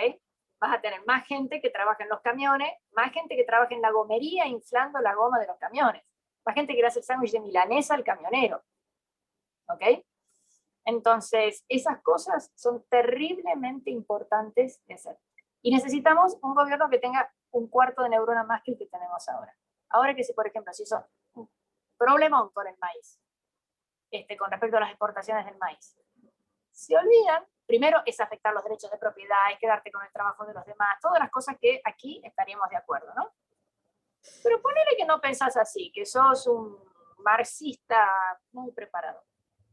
Vas a tener más gente que trabaja en los camiones, más gente que trabaja en la gomería inflando la goma de los camiones, más gente que le hace el sándwich de milanesa al camionero, ¿ok? Entonces, esas cosas son terriblemente importantes de hacer. Y necesitamos un gobierno que tenga un cuarto de neurona más que el que tenemos ahora. Ahora que si, por ejemplo, si son un problemón con el maíz, con respecto a las exportaciones del maíz, se olvidan, primero es afectar los derechos de propiedad, es quedarte con el trabajo de los demás, todas las cosas que aquí estaríamos de acuerdo, ¿no? Pero ponele que no pensás así, que sos un marxista muy preparado.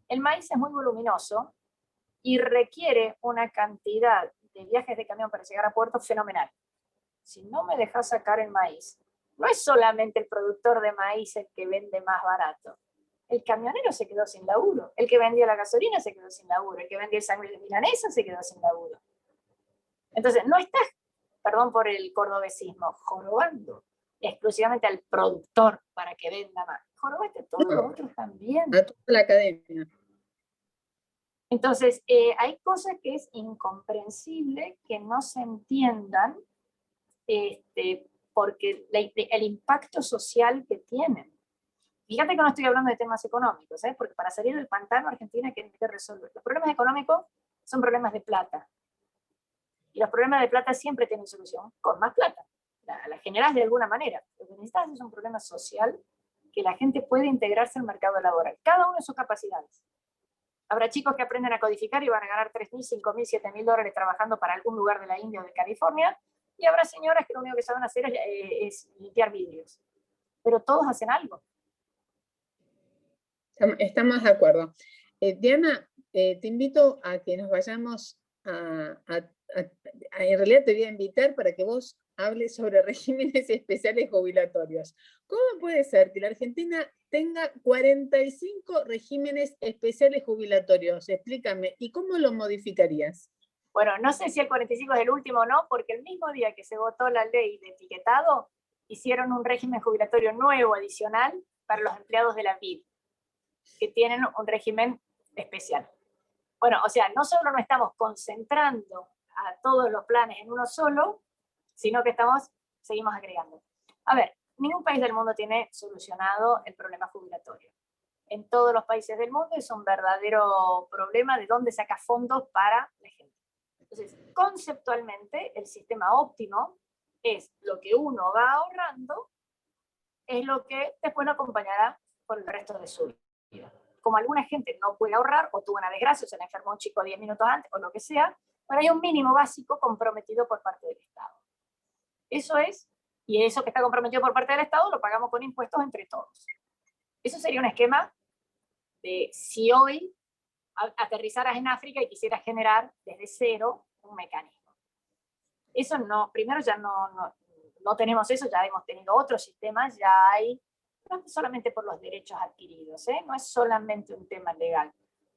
El maíz es muy voluminoso y requiere una cantidad de viajes de camión para llegar a puerto fenomenal. Si no me dejas sacar el maíz, no es solamente el productor de maíz el que vende más barato. El camionero se quedó sin laburo. El que vendía la gasolina se quedó sin laburo. El que vendía el sándwich de milanesa se quedó sin laburo. Entonces, no estás, perdón por el cordobesismo, jorobando exclusivamente al productor para que venda más. Jorobaste a todos los otros también. A toda la cadena. Entonces, hay cosas que es incomprensible que no se entiendan porque el impacto social que tienen. Fíjate que no estoy hablando de temas económicos, porque para salir del pantano Argentina hay que resolver. Los problemas económicos son problemas de plata. Y los problemas de plata siempre tienen solución con más plata. La generás de alguna manera. Lo que necesitas es un problema social que la gente pueda integrarse al mercado laboral. Cada uno de sus capacidades. Habrá chicos que aprenden a codificar y van a ganar 3.000, 5.000, 7.000 dólares trabajando para algún lugar de la India o de California. Y habrá señoras que lo único que saben hacer es limpiar vidrios. Pero todos hacen algo. Estamos de acuerdo. Diana, te invito a que nos vayamos en realidad te voy a invitar para que vos hables sobre regímenes especiales jubilatorios. ¿Cómo puede ser que la Argentina tenga 45 regímenes especiales jubilatorios? Explícame, ¿y cómo lo modificarías? Bueno, no sé si el 45 es el último o no, porque el mismo día que se votó la ley de etiquetado, hicieron un régimen jubilatorio nuevo, adicional, para los empleados de la BID, que tienen un régimen especial. Bueno, o sea, no solo no estamos concentrando a todos los planes en uno solo, sino que seguimos agregando. A ver, ningún país del mundo tiene solucionado el problema jubilatorio. en todos los países del mundo, es un verdadero problema de dónde saca fondos para la gente. Entonces, conceptualmente, el sistema óptimo es lo que uno va ahorrando, es lo que después lo acompañará por el resto de su vida. Como alguna gente no puede ahorrar, o tuvo una desgracia, o se le enfermó un chico 10 minutos antes, o lo que sea, bueno, hay un mínimo básico comprometido por parte del Estado. Eso es, y eso que está comprometido por parte del Estado lo pagamos con impuestos entre todos. Eso sería un esquema de si hoy aterrizaras en África y quisieras generar desde cero un mecanismo. Eso no, primero ya no tenemos eso, ya hemos tenido otros sistemas, ya hay, no solamente por los derechos adquiridos, no es solamente un tema legal.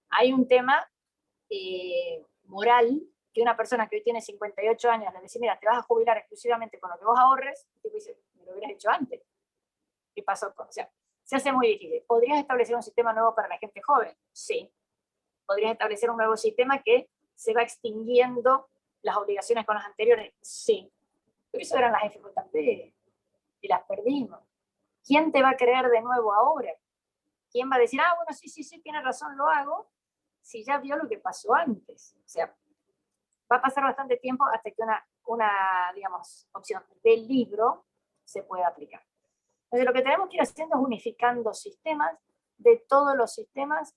Hay un tema moral, que una persona que hoy tiene 58 años le dice, mira, te vas a jubilar exclusivamente con lo que vos ahorres, y te dice, me lo hubieras hecho antes. ¿Qué pasó? O sea, se hace muy difícil. ¿Podrías establecer un sistema nuevo para la gente joven? Sí. ¿Podrías establecer un nuevo sistema que se va extinguiendo las obligaciones con las anteriores? Sí. Pero eso eran las FJP y las perdimos. ¿Quién te va a creer de nuevo ahora? ¿Quién va a decir, bueno, sí, tiene razón, lo hago, si ya vio lo que pasó antes? O sea, va a pasar bastante tiempo hasta que una digamos, opción del libro se pueda aplicar. Entonces, lo que tenemos que ir haciendo es unificando sistemas. De todos los sistemas,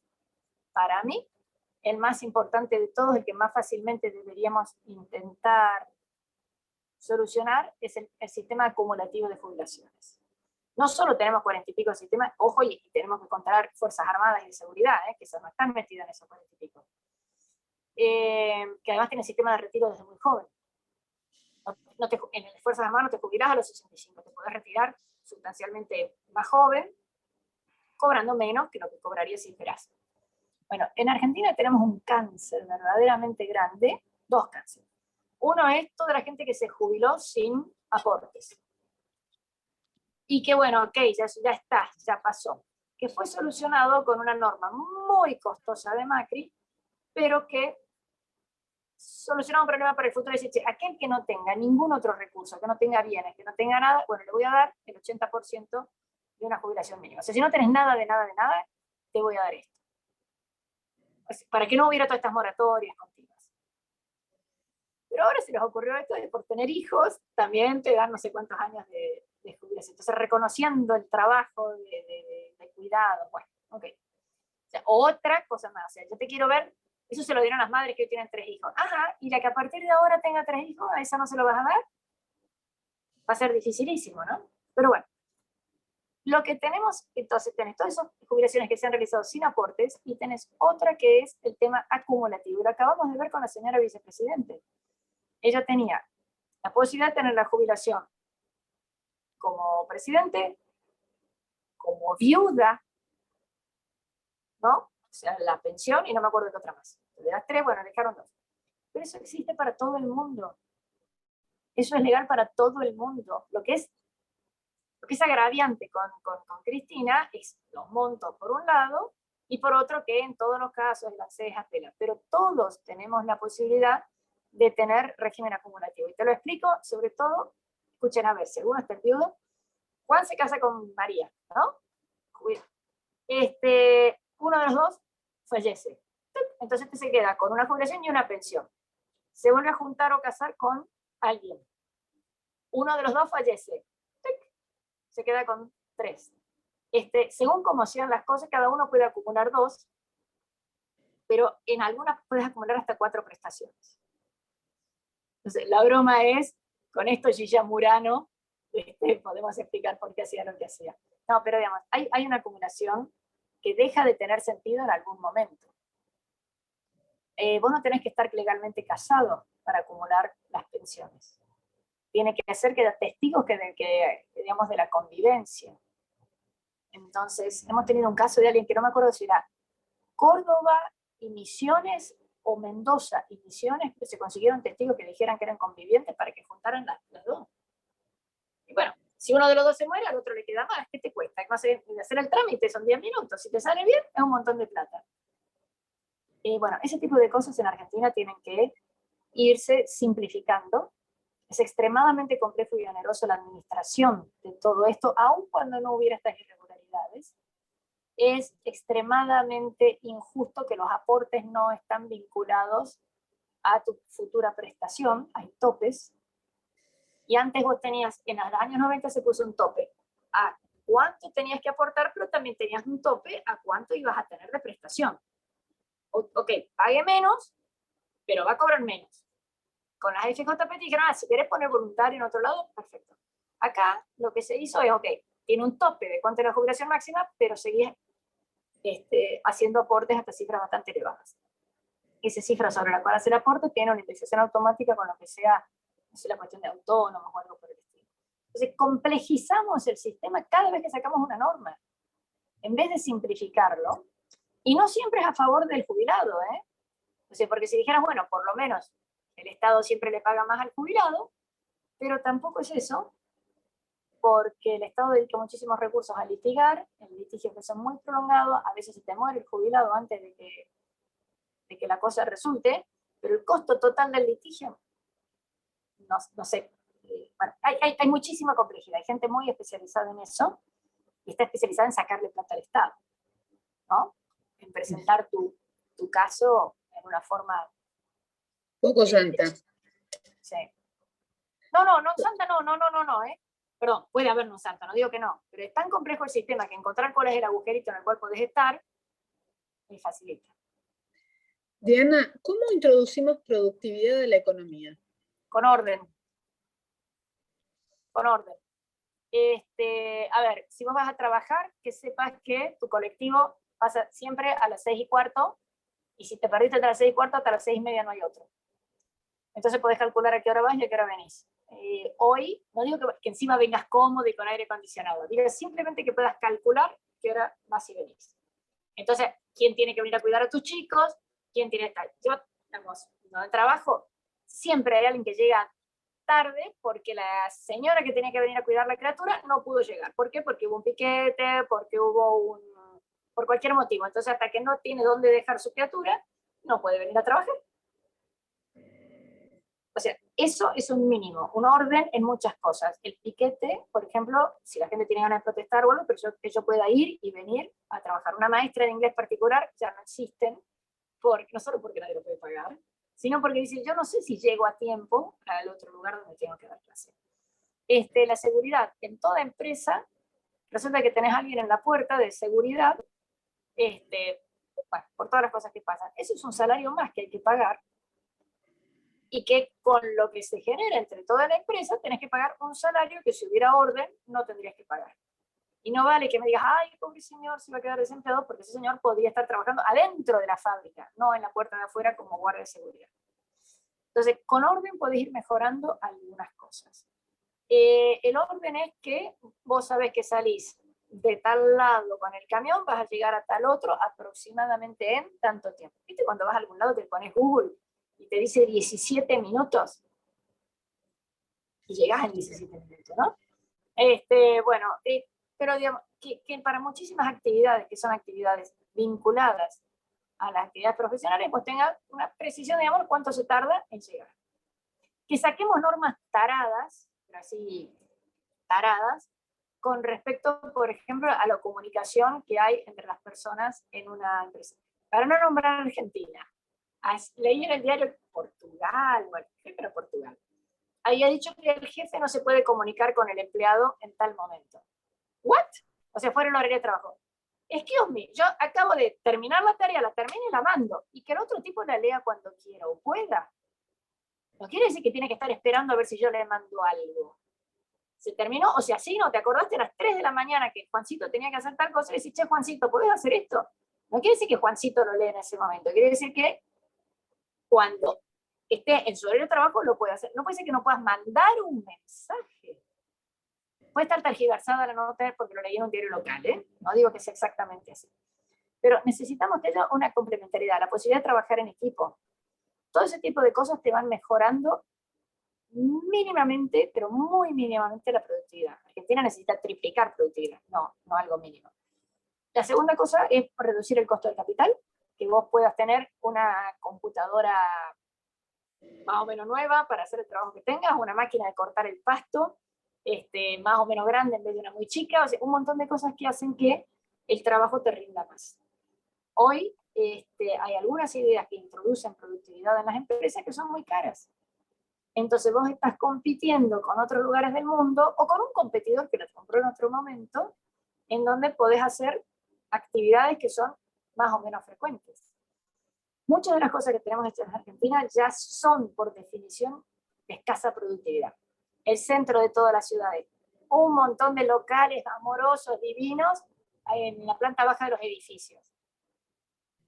para mí, el más importante de todos, el que más fácilmente deberíamos intentar solucionar, es el sistema acumulativo de jubilaciones. No solo tenemos 40 y pico sistemas, ojo, y tenemos que contar Fuerzas Armadas y de Seguridad, que no están metidas en esos 40 y pico. Que además tienen sistema de retiro desde muy joven. En las Fuerzas Armadas no te jubilás a los 65, te podés retirar sustancialmente más joven, cobrando menos que lo que cobrarías si esperás. Bueno, en Argentina tenemos un cáncer verdaderamente grande, dos cánceres. Uno es toda la gente que se jubiló sin aportes. Y que bueno, ok, ya está, ya pasó. Que fue solucionado con una norma muy costosa de Macri, pero que solucionaba un problema para el futuro. Es decir, aquel que no tenga ningún otro recurso, que no tenga bienes, que no tenga nada, bueno, le voy a dar el 80% de una jubilación mínima. O sea, si no tenés nada, te voy a dar esto. Para que no hubiera todas estas moratorias continuas. Pero ahora se les ocurrió esto de por tener hijos, también te dan no sé cuántos años de jubilación. Entonces, reconociendo el trabajo de cuidado, bueno, ok. O sea, otra cosa más, o sea, yo te quiero ver, eso se lo dieron las madres que hoy tienen 3 hijos. Ajá, y la que a partir de ahora tenga 3 hijos, ¿a esa no se lo vas a dar? Va a ser dificilísimo, ¿no? Pero bueno. Lo que tenemos, entonces tenés todas esas jubilaciones que se han realizado sin aportes y tenés otra que es el tema acumulativo. Y lo acabamos de ver con la señora vicepresidente. Ella tenía la posibilidad de tener la jubilación como presidente, como viuda, ¿no? O sea, la pensión y no me acuerdo de otra más. De las 3, bueno, dejaron 2. Pero eso existe para todo el mundo. Eso es legal para todo el mundo. Lo que es agraviante con Cristina es los montos por un lado y por otro que en todos los casos las cejas pelan. Pero todos tenemos la posibilidad de tener régimen acumulativo. Y te lo explico, sobre todo, escuchen a ver, según este viudo, Juan se casa con María, ¿no? Uno de los dos fallece. Entonces se queda con una jubilación y una pensión. Se vuelve a juntar o casar con alguien. Uno de los dos fallece. Se queda con 3. Según cómo sean las cosas, cada uno puede acumular 2, pero en algunas puedes acumular hasta 4 prestaciones. Entonces, la broma es, con esto Gilla Murano, podemos explicar por qué hacía lo que hacía. No, pero digamos, hay una acumulación que deja de tener sentido en algún momento. Vos no tenés que estar legalmente casado para acumular las pensiones. Tiene que ser que testigos digamos, de la convivencia. Entonces, hemos tenido un caso de alguien que no me acuerdo si era Córdoba y Misiones o Mendoza y Misiones, que se consiguieron testigos que dijeran que eran convivientes para que juntaran las dos. Y bueno, si uno de los dos se muere, al otro le queda más. ¿Qué te cuesta? Hacer el trámite son 10 minutos. Si te sale bien, es un montón de plata. Bueno, ese tipo de cosas en Argentina tienen que irse simplificando. Es extremadamente complejo y oneroso la administración de todo esto, aun cuando no hubiera estas irregularidades. es extremadamente injusto que los aportes no están vinculados a tu futura prestación, hay topes, y antes vos tenías, en los años 90 se puso un tope a cuánto tenías que aportar, pero también tenías un tope a cuánto ibas a tener de prestación. Ok, pague menos, pero va a cobrar menos. Con las FJP dijeron, si quieres poner voluntario en otro lado, perfecto. Acá lo que se hizo es, ok, tiene un tope de cuánto es la jubilación máxima, pero seguís haciendo aportes hasta cifras bastante elevadas. Esa cifra sobre la cual hacer aporte tiene una indexación automática con lo que sea, no sé, la cuestión de autónomos o algo por el estilo. Entonces, complejizamos el sistema cada vez que sacamos una norma, en vez de simplificarlo, y no siempre es a favor del jubilado, ¿eh? O sea, porque si dijeras, bueno, por lo menos el Estado siempre le paga más al jubilado, pero tampoco es eso, porque el Estado dedica muchísimos recursos a litigar, en litigios que son muy prolongados, a veces se te muere el jubilado antes de que la cosa resulte, pero el costo total del litigio, no sé, bueno, hay muchísima complejidad, hay gente muy especializada en eso, y está especializada en sacarle plata al Estado, ¿no? En presentar tu caso en una forma... Poco llanta. Sí. No, santa no, Perdón, puede haber un santa, no digo que no, pero es tan complejo el sistema que encontrar cuál es el agujerito en el cual podés estar, me facilita. Diana, ¿cómo introducimos productividad a la economía? Con orden. Con orden. A ver, si vos vas a trabajar, que sepas que tu colectivo pasa siempre a las 6:15, y si te perdiste hasta las 6:15, hasta las 6:30 no hay otro. Entonces podés calcular a qué hora vas y a qué hora venís. Hoy, no digo que encima vengas cómodo y con aire acondicionado, digo simplemente que puedas calcular qué hora vas y venís. Entonces, ¿quién tiene que venir a cuidar a tus chicos? ¿Quién tiene que estar? Yo, digamos, donde trabajo, siempre hay alguien que llega tarde porque la señora que tenía que venir a cuidar a la criatura no pudo llegar. ¿Por qué? Porque hubo un piquete, porque hubo por cualquier motivo. Entonces, hasta que no tiene dónde dejar su criatura, no puede venir a trabajar. O sea, eso es un mínimo, un orden en muchas cosas. El piquete, por ejemplo, si la gente tiene ganas de protestar, bueno, pero que yo pueda ir y venir a trabajar. Una maestra de inglés particular ya no existen, no solo porque nadie lo puede pagar, sino porque dice, yo no sé si llego a tiempo al otro lugar donde tengo que dar clase. La seguridad en toda empresa, resulta que tenés a alguien en la puerta de seguridad, bueno, por todas las cosas que pasan. Eso es un salario más que hay que pagar, y que con lo que se genera entre toda la empresa tenés que pagar un salario que si hubiera orden no tendrías que pagar. Y no vale que me digas, ay, pobre señor, se va a quedar desempleado, porque ese señor podría estar trabajando adentro de la fábrica, no en la puerta de afuera como guardia de seguridad. Entonces, con orden podés ir mejorando algunas cosas. El orden es que vos sabés que salís de tal lado con el camión, vas a llegar a tal otro aproximadamente en tanto tiempo. ¿Viste? Cuando vas a algún lado te pones Google y te dice 17 minutos y llegás en 17 minutos, ¿no? Bueno, pero digamos que para muchísimas actividades que son actividades vinculadas a las actividades profesionales, pues tenga una precisión, digamos, cuánto se tarda en llegar. Que saquemos normas taradas, pero así taradas, con respecto, por ejemplo, a la comunicación que hay entre las personas en una empresa. Para no nombrar a Argentina, leí en el diario Portugal, bueno, pero Portugal, había dicho que el jefe no se puede comunicar con el empleado en tal momento. ¿What? O sea, fuera el horario de trabajo. Excuse me, yo acabo de terminar la tarea, la termino y la mando, y que el otro tipo la lea cuando quiera o pueda. No quiere decir que tiene que estar esperando a ver si yo le mando algo. Se terminó, o sea, sí, no, te acordaste a las 3 de la mañana que Juancito tenía que hacer tal cosa, y le decís, che, Juancito, ¿podés hacer esto? No quiere decir que Juancito lo lee en ese momento, quiere decir que cuando esté en su horario de trabajo lo puede hacer. No puede ser que no puedas mandar un mensaje. Puede estar tergiversada la nota porque lo leí en un diario local, ¿eh? No digo que sea exactamente así. Pero necesitamos que haya una complementariedad, la posibilidad de trabajar en equipo. Todo ese tipo de cosas te van mejorando mínimamente, pero muy mínimamente la productividad. Argentina necesita triplicar productividad, no algo mínimo. La segunda cosa es reducir el costo del capital, que vos puedas tener una computadora más o menos nueva para hacer el trabajo que tengas, una máquina de cortar el pasto más o menos grande en vez de una muy chica, o sea, un montón de cosas que hacen que el trabajo te rinda más. Hoy hay algunas ideas que introducen productividad en las empresas que son muy caras. Entonces vos estás compitiendo con otros lugares del mundo o con un competidor que lo compró en otro momento, en donde podés hacer actividades que son más o menos frecuentes. Muchas de las cosas que tenemos hechas en Argentina ya son, por definición, de escasa productividad. El centro de todas las ciudades, un montón de locales amorosos, divinos, en la planta baja de los edificios.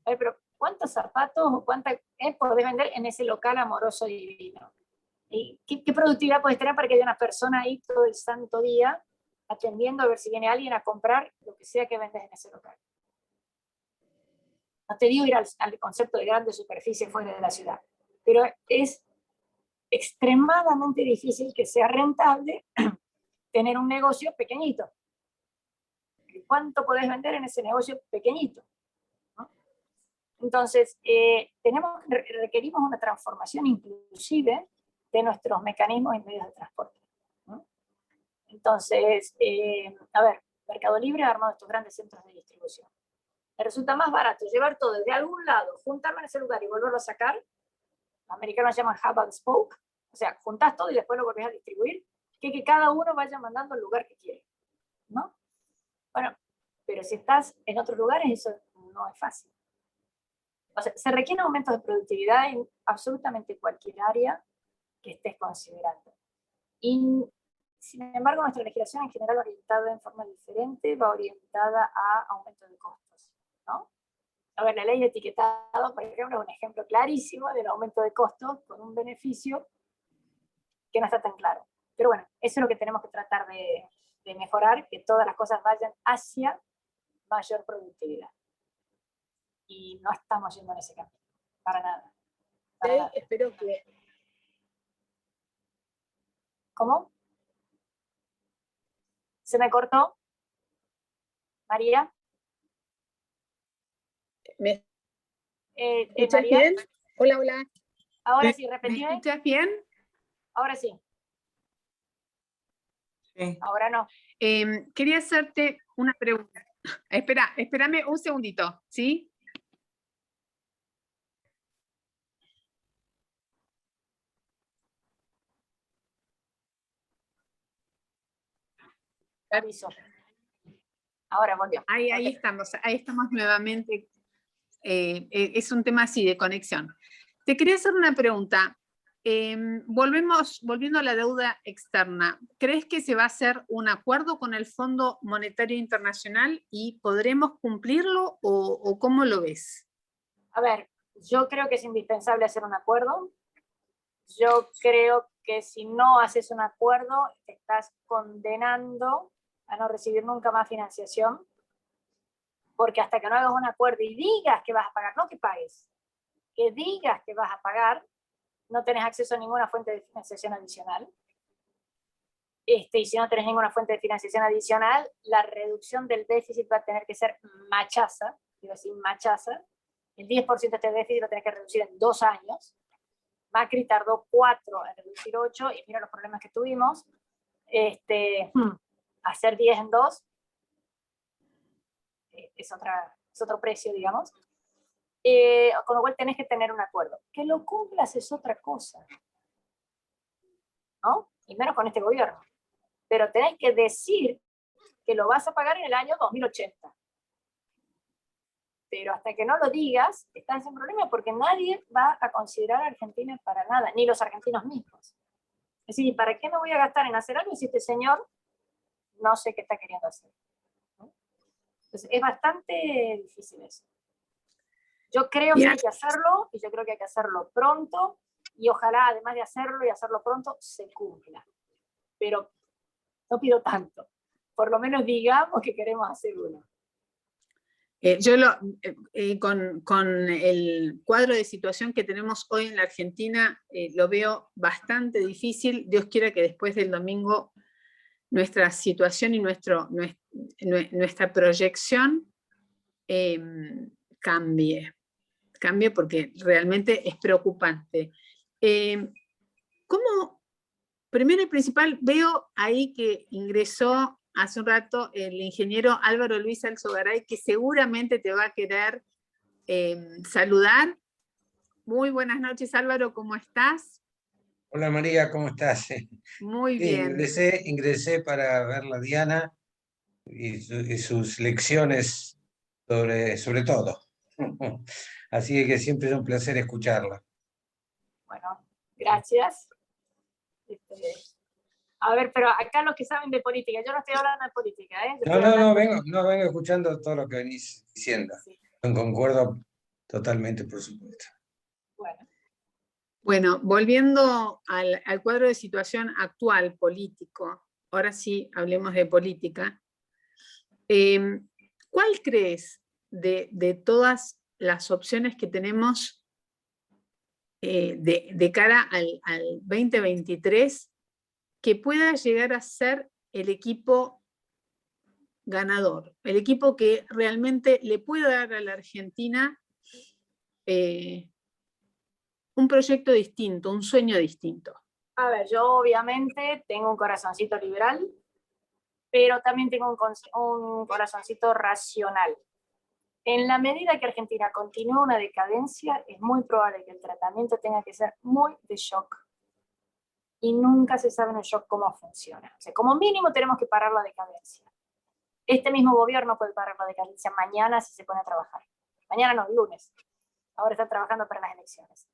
Pero ¿cuántos zapatos o cuántas podés vender en ese local amoroso divino? ¿Y qué productividad podés tener para que haya una persona ahí todo el santo día atendiendo a ver si viene alguien a comprar lo que sea que vendes en ese local? No te digo ir al concepto de grande superficie fuera de la ciudad, pero es extremadamente difícil que sea rentable tener un negocio pequeñito. ¿Cuánto podés vender en ese negocio pequeñito? ¿No? Entonces, requerimos una transformación inclusive de nuestros mecanismos y medios de transporte, ¿no? Entonces, a ver, Mercado Libre ha armado estos grandes centros de distribución. Me resulta más barato llevar todo desde algún lado, juntarlo en ese lugar y volverlo a sacar. Los americanos llaman hub and spoke, o sea, juntás todo y después lo volvés a distribuir, que cada uno vaya mandando al lugar que quiere, ¿no? Bueno, pero si estás en otros lugares, eso no es fácil. O sea, se requieren aumentos de productividad en absolutamente cualquier área que estés considerando. Y, sin embargo, nuestra legislación en general orientada en forma diferente, va orientada a aumento de costos, ¿no? A ver, la ley de etiquetado, por ejemplo, es un ejemplo clarísimo del aumento de costos con un beneficio que no está tan claro. Pero bueno, eso es lo que tenemos que tratar de mejorar, que todas las cosas vayan hacia mayor productividad. Y no estamos yendo en ese camino, para nada. Para nada. Espero que... ¿Cómo? ¿Se me cortó? ¿María? ¿Me escuchas María. bien? Hola, hola. Ahora sí, repetí. ¿Me escuchas bien? Ahora sí. Sí. Ahora no. Quería hacerte una pregunta. Espérame un segundito, ¿sí? Aviso. Ahora volvió. Ahí estamos nuevamente. Es un tema así de conexión. Te quería hacer una pregunta. Volviendo a la deuda externa, ¿crees que se va a hacer un acuerdo con el Fondo Monetario Internacional y podremos cumplirlo o cómo lo ves? A ver, yo creo que es indispensable hacer un acuerdo. Yo creo que si no haces un acuerdo, te estás condenando a no recibir nunca más financiación, porque hasta que no hagas un acuerdo y digas que vas a pagar, no que pagues, que digas que vas a pagar, no tenés acceso a ninguna fuente de financiación adicional. Y si no tenés ninguna fuente de financiación adicional, la reducción del déficit va a tener que ser machaza, quiero decir machaza. El 10% de este déficit lo tenés que reducir en 2 años. Macri tardó 4 en reducir 8, y mira los problemas que tuvimos. Hacer 10 en 2 es otro precio, digamos. Con lo cual tenés que tener un acuerdo. Que lo cumplas es otra cosa, ¿no? Y menos con este gobierno. Pero tenés que decir que lo vas a pagar en el año 2080. Pero hasta que no lo digas, estás en problema, porque nadie va a considerar a Argentina para nada, ni los argentinos mismos. Es decir, ¿para qué me voy a gastar en hacer algo si este señor no sé qué está queriendo hacer? ¿No? Entonces, es bastante difícil eso. Yo creo que hay que hacerlo, y yo creo que hay que hacerlo pronto, y ojalá, además de hacerlo y hacerlo pronto, se cumpla. Pero no pido tanto. Por lo menos digamos que queremos hacer uno. Con el cuadro de situación que tenemos hoy en la Argentina, lo veo bastante difícil. Dios quiera que después del domingo nuestra situación y nuestra proyección cambie porque realmente es preocupante. Primero y principal, veo ahí que ingresó hace un rato el ingeniero Álvaro Luis Alzogaray, que seguramente te va a querer saludar. Muy buenas noches, Álvaro, ¿cómo estás? Hola María, ¿cómo estás? Muy Sí, bien. ingresé para ver la Diana y sus lecciones sobre todo. Así que siempre es un placer escucharla. Bueno, gracias. A ver, pero acá los que saben de política, yo no estoy hablando de política, ¿eh? Yo estoy hablando Vengo escuchando todo lo que venís diciendo. Sí. Concuerdo totalmente, por supuesto. Bueno, volviendo al cuadro de situación actual político, ahora sí hablemos de política. ¿Cuál crees de todas las opciones que tenemos de cara al 2023 que pueda llegar a ser el equipo ganador, el equipo que realmente le pueda dar a la Argentina un proyecto distinto, un sueño distinto? A ver, yo obviamente tengo un corazoncito liberal, pero también tengo un corazoncito racional. En la medida que Argentina continúe una decadencia, es muy probable que el tratamiento tenga que ser muy de shock. Y nunca se sabe en el shock cómo funciona. O sea, como mínimo tenemos que parar la decadencia. Este mismo gobierno puede parar la decadencia mañana si se pone a trabajar. Mañana no, lunes. Ahora están trabajando para las elecciones.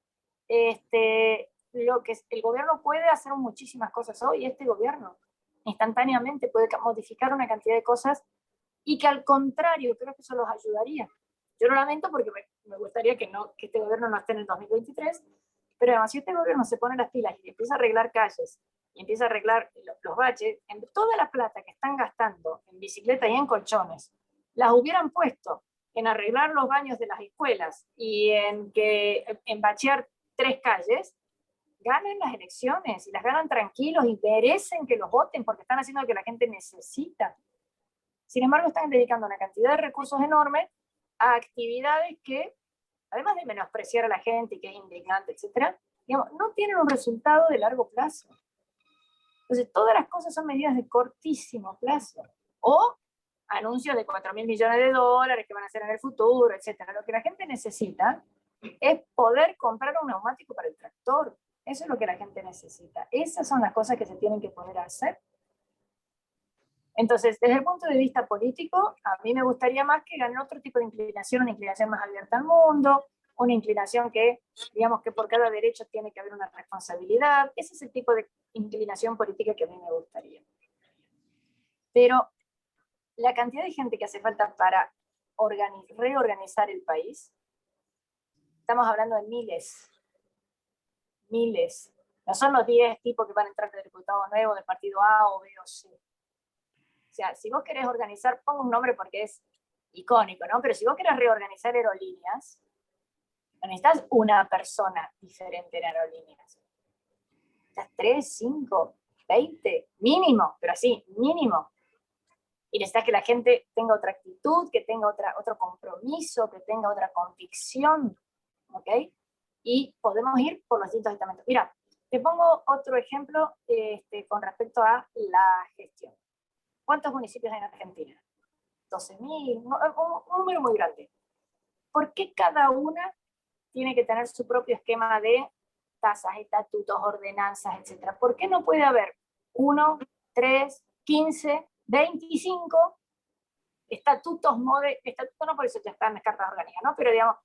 Lo que el gobierno puede hacer muchísimas cosas hoy, este gobierno instantáneamente puede modificar una cantidad de cosas y que al contrario, creo que eso los ayudaría. Yo lo lamento porque me gustaría que este gobierno no esté en el 2023, pero además si este gobierno se pone las pilas y empieza a arreglar calles, y empieza a arreglar los baches, en toda la plata que están gastando en bicicletas y en colchones, las hubieran puesto en arreglar los baños de las escuelas y en bachear 3 calles, ganen las elecciones y las ganan tranquilos y merecen que los voten porque están haciendo lo que la gente necesita. Sin embargo, están dedicando una cantidad de recursos enormes a actividades que, además de menospreciar a la gente y que es indignante, etc., digamos, no tienen un resultado de largo plazo. Entonces, todas las cosas son medidas de cortísimo plazo. O anuncios de 4.000 millones de dólares que van a hacer en el futuro, etc. Lo que la gente necesita es poder comprar un neumático para el tractor. Eso es lo que la gente necesita. Esas son las cosas que se tienen que poder hacer. Entonces, desde el punto de vista político, a mí me gustaría más que gane otro tipo de inclinación, una inclinación más abierta al mundo, una inclinación que, digamos que por cada derecho tiene que haber una responsabilidad. Ese es el tipo de inclinación política que a mí me gustaría. Pero la cantidad de gente que hace falta para reorganizar el país, estamos hablando de miles. No son los 10 tipos que van a entrar de diputados nuevos del partido A o B o C. O sea, si vos querés organizar, pongo un nombre porque es icónico, ¿no? Pero si vos querés reorganizar aerolíneas, no necesitas una persona diferente en aerolíneas. Necesitas 3, 5, 20, mínimo, pero así, mínimo. Y necesitas que la gente tenga otra actitud, que tenga otro compromiso, que tenga otra convicción, ¿ok? Y podemos ir por los distintos estamentos. Mira, te pongo otro ejemplo con respecto a la gestión. ¿Cuántos municipios hay en Argentina? 12.000, un número muy grande. ¿Por qué cada una tiene que tener su propio esquema de tasas, estatutos, ordenanzas, etcétera? ¿Por qué no puede haber 1, 3, 15, 25 estatutos, estatutos no por eso ya están en las cartas orgánicas, ¿no? Pero digamos,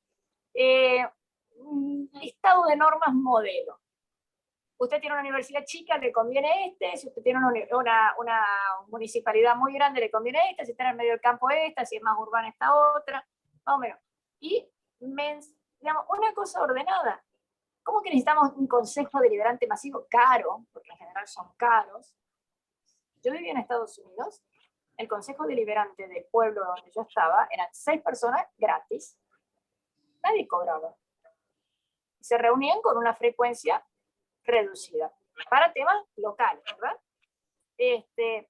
listado de normas modelo. Usted tiene una universidad chica, le conviene este. Si usted tiene una municipalidad muy grande, le conviene esta. Si está en el medio del campo, esta. Si es más urbana, esta otra. Más o menos. Y, digamos, una cosa ordenada. ¿Cómo que necesitamos un consejo deliberante masivo? Caro, porque en general son caros. Yo vivía en Estados Unidos. El consejo deliberante del pueblo donde yo estaba eran 6 personas gratis. Nadie cobraba. Se reunían con una frecuencia reducida, para temas locales, ¿verdad?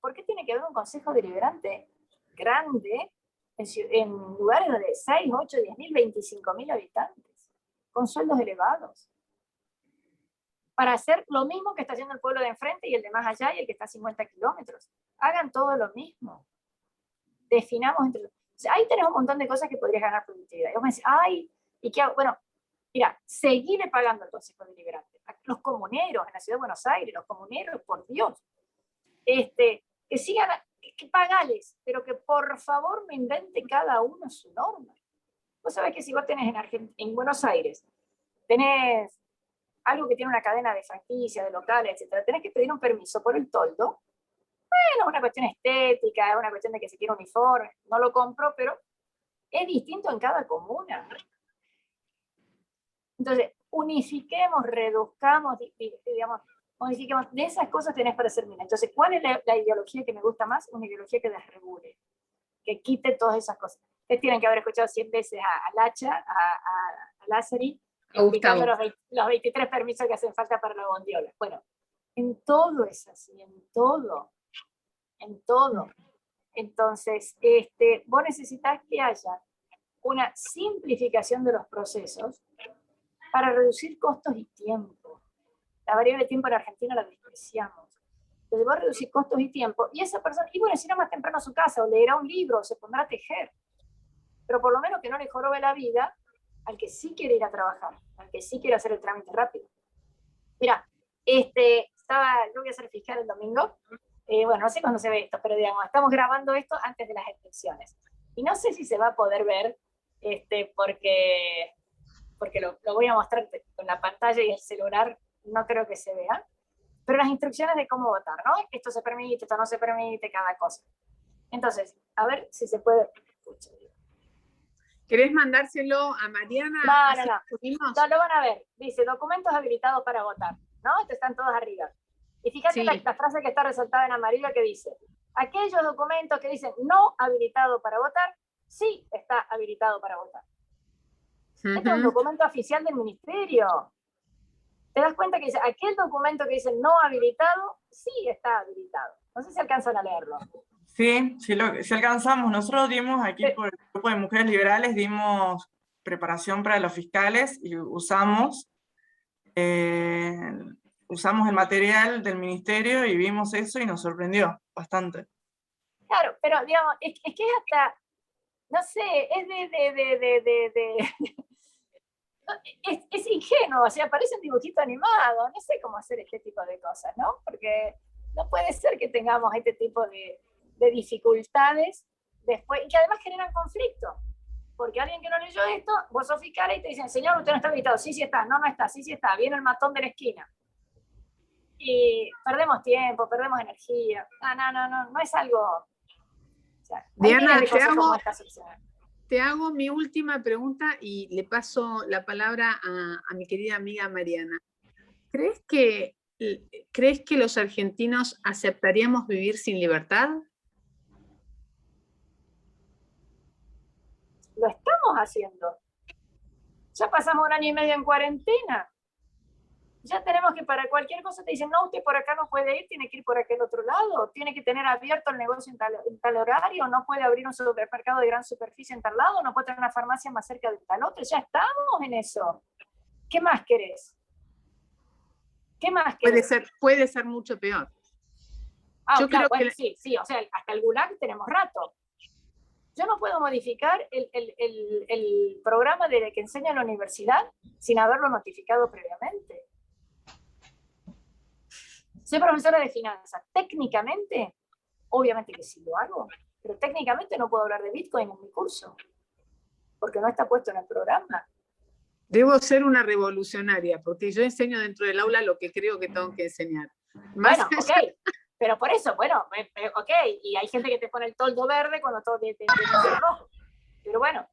¿Por qué tiene que haber un consejo deliberante grande en lugares de 6, 8, 10.000, 25.000 habitantes, con sueldos elevados? para hacer lo mismo que está haciendo el pueblo de enfrente y el de más allá y el que está a 50 kilómetros. Hagan todo lo mismo. Definamos entre... O sea, ahí tenemos un montón de cosas que podrías ganar productividad. Y vos me decís, ay, ¿y qué hago? Bueno, mira, seguirle pagando al Consejo Deliberante. Los comuneros en la Ciudad de Buenos Aires, los comuneros, por Dios. Que sigan, que pagales, pero que por favor me invente cada uno su norma. Vos sabés que si vos tenés en Buenos Aires, tenés algo que tiene una cadena de franquicias, de locales, etc., tenés que pedir un permiso por el toldo. Bueno, es una cuestión estética, es una cuestión de que se quiere uniforme, no lo compro, pero es distinto en cada comuna. Entonces, unifiquemos, reduzcamos, digamos, modifiquemos. De esas cosas tenés para hacer bien. Entonces, ¿cuál es la ideología que me gusta más? Una ideología que desregule, que quite todas esas cosas. Ustedes tienen que haber escuchado 100 veces a Lacha, a Lázari, explicando los 23 permisos que hacen falta para la bondiola. Bueno, en todo es así, en todo. En todo. Entonces, vos necesitas que haya una simplificación de los procesos para reducir costos y tiempo. La variable de tiempo en Argentina la despreciamos. Entonces vos reducir costos y tiempo, y esa persona, y bueno, si irá más temprano a su casa, o leerá un libro, o se pondrá a tejer, pero por lo menos que no le jorobe la vida al que sí quiere ir a trabajar, al que sí quiere hacer el trámite rápido. Mira, yo voy a ser fiscal el domingo, bueno, no sé cuándo se ve esto, pero digamos, estamos grabando esto antes de las elecciones. Y no sé si se va a poder ver, porque lo voy a mostrar con la pantalla y el celular, no creo que se vea, pero las instrucciones de cómo votar, ¿no? Esto se permite, esto no se permite, cada cosa. Entonces, a ver si se puede... ¿Querés mandárselo a Mariana? No, lo van a ver. Dice, documentos habilitados para votar, ¿no? Estos están todos arriba. Y fíjate la frase que está resaltada en amarillo que dice, aquellos documentos que dicen no habilitado para votar, sí está habilitado para votar. Este es un documento oficial del ministerio. ¿Te das cuenta que dice, aquel documento que dice no habilitado, sí está habilitado? No sé si alcanzan a leerlo. Sí, sí alcanzamos. Nosotros dimos aquí por el grupo de mujeres liberales, dimos preparación para los fiscales y usamos el material del ministerio y vimos eso y nos sorprendió bastante. Claro, pero digamos, es que es hasta, no sé, es ingenuo, o sea, parece un dibujito animado, no sé cómo hacer este tipo de cosas, ¿no? Porque no puede ser que tengamos este tipo de dificultades después, y que además generan conflicto, porque alguien que no leyó esto, vos sos fiscal y te dicen, señor, usted no está habilitado, sí, sí está, no, no está, sí, sí está, viene el matón de la esquina. Y perdemos tiempo, perdemos energía, no es algo... O sea, Diana, te hago mi última pregunta y le paso la palabra a mi querida amiga Mariana. ¿Crees que los argentinos aceptaríamos vivir sin libertad? Lo estamos haciendo. Ya pasamos 1 año y medio en cuarentena. Ya tenemos que para cualquier cosa te dicen, no, usted por acá no puede ir, tiene que ir por aquel otro lado, tiene que tener abierto el negocio en tal horario, no puede abrir un supermercado de gran superficie en tal lado, no puede tener una farmacia más cerca de tal otro. Ya estamos en eso. ¿Qué más querés? ¿Qué más querés? Puede ser mucho peor. Yo claro, creo que... sí, o sea, hasta el Gulag tenemos rato. Yo no puedo modificar el programa de que enseña en la universidad sin haberlo notificado previamente. Soy profesora de finanzas. Técnicamente, obviamente que sí lo hago, pero técnicamente no puedo hablar de Bitcoin en mi curso, porque no está puesto en el programa. Debo ser una revolucionaria, porque yo enseño dentro del aula lo que creo que tengo que enseñar. Bueno, ok, pero por eso, bueno, ok, y hay gente que te pone el toldo verde cuando todo te rojo, pero bueno.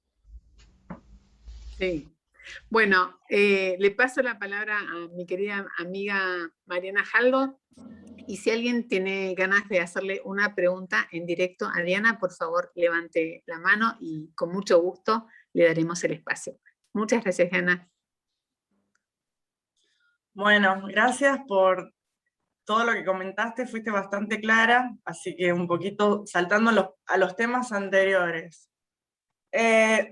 Sí. Bueno, le paso la palabra a mi querida amiga Mariana Haldo, y si alguien tiene ganas de hacerle una pregunta en directo a Diana, por favor levante la mano y con mucho gusto le daremos el espacio. Muchas gracias, Diana. Bueno, gracias por todo lo que comentaste, fuiste bastante clara, así que un poquito saltando a los temas anteriores.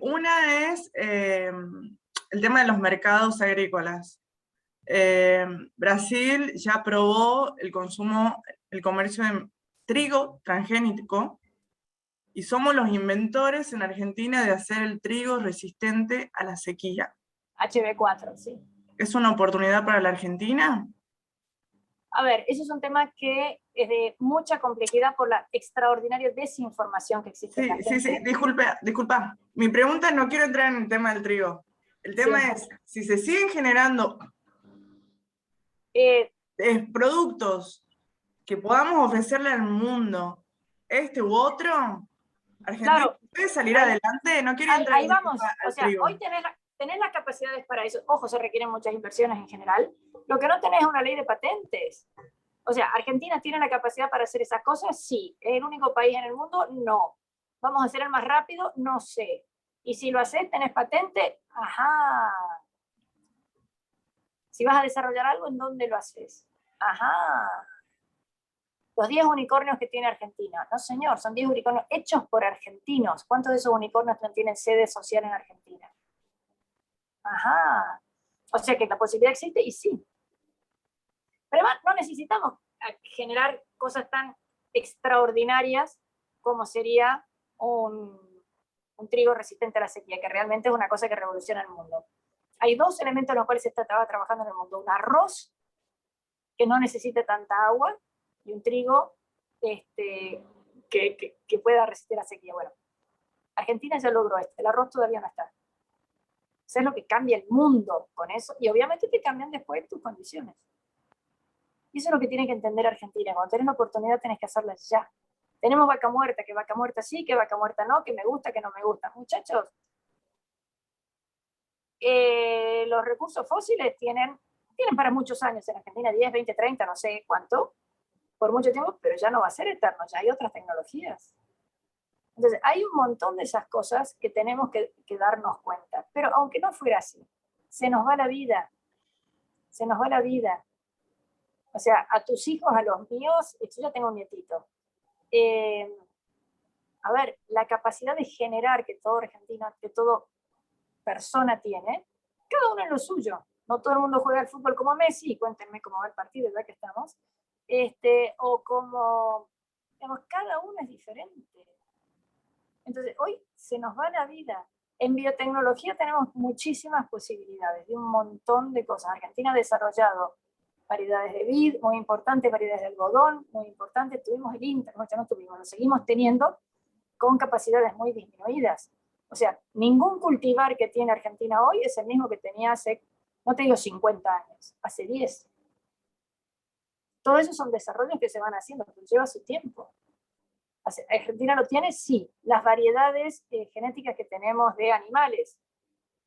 Una es el tema de los mercados agrícolas. Brasil ya aprobó el comercio de trigo transgénico, y somos los inventores en Argentina de hacer el trigo resistente a la sequía. HB4, sí. ¿Es una oportunidad para la Argentina? A ver, eso es un tema que es de mucha complejidad por la extraordinaria desinformación que existe en la gente. Sí, disculpa. Mi pregunta, no quiero entrar en el tema del trigo. El tema es, si se siguen generando productos que podamos ofrecerle al mundo, este u otro, Argentina puede salir adelante. No quiero entrar ahí vamos. al O sea, trigo. hoy tenés las capacidades para eso. Ojo, se requieren muchas inversiones en general. Lo que no tenés es una ley de patentes. O sea, ¿Argentina tiene la capacidad para hacer esas cosas? Sí. ¿Es el único país en el mundo? No. ¿Vamos a hacer el más rápido? No sé. Y si lo haces, ¿tenés patente? Ajá. Si vas a desarrollar algo, ¿en dónde lo haces? Ajá. Los 10 unicornios que tiene Argentina. No, señor, son 10 unicornios hechos por argentinos. ¿Cuántos de esos unicornios no tienen sede social en Argentina? Ajá. O sea que la posibilidad existe y sí. Pero además no necesitamos generar cosas tan extraordinarias como sería un trigo resistente a la sequía, que realmente es una cosa que revoluciona el mundo. Hay dos elementos en los cuales se estaba trabajando en el mundo. Un arroz que no necesite tanta agua y un trigo que pueda resistir la sequía. Bueno, Argentina ya logró esto, el arroz todavía no está. Eso es lo que cambia el mundo con eso, y obviamente te cambian después tus condiciones. Y eso es lo que tiene que entender Argentina. Cuando tenés una oportunidad tenés que hacerla ya. Tenemos vaca muerta, que vaca muerta sí, que vaca muerta no, que me gusta, que no me gusta. Muchachos, los recursos fósiles tienen para muchos años en Argentina, 10, 20, 30, no sé cuánto, por mucho tiempo, pero ya no va a ser eterno, ya hay otras tecnologías. Entonces, hay un montón de esas cosas que tenemos que darnos cuenta. Pero aunque no fuera así, se nos va la vida. Se nos va la vida. O sea, a tus hijos, a los míos, yo ya tengo un nietito. A ver, la capacidad de generar que todo argentino, que toda persona tiene, cada uno en lo suyo. No todo el mundo juega al fútbol como Messi, cuéntenme cómo va el partido, ya que estamos. O como, digamos, cada uno es diferente. Entonces, hoy se nos va la vida. En biotecnología tenemos muchísimas posibilidades de un montón de cosas. Argentina ha desarrollado variedades de vid, muy importantes, variedades de algodón, muy importantes. Tuvimos el Inter, no tuvimos, lo seguimos teniendo con capacidades muy disminuidas. O sea, ningún cultivar que tiene Argentina hoy es el mismo que tenía hace, no te digo 50 años, hace 10. Todo eso son desarrollos que se van haciendo, pero lleva su tiempo. ¿Argentina lo tiene? Sí. Las variedades genéticas que tenemos de animales,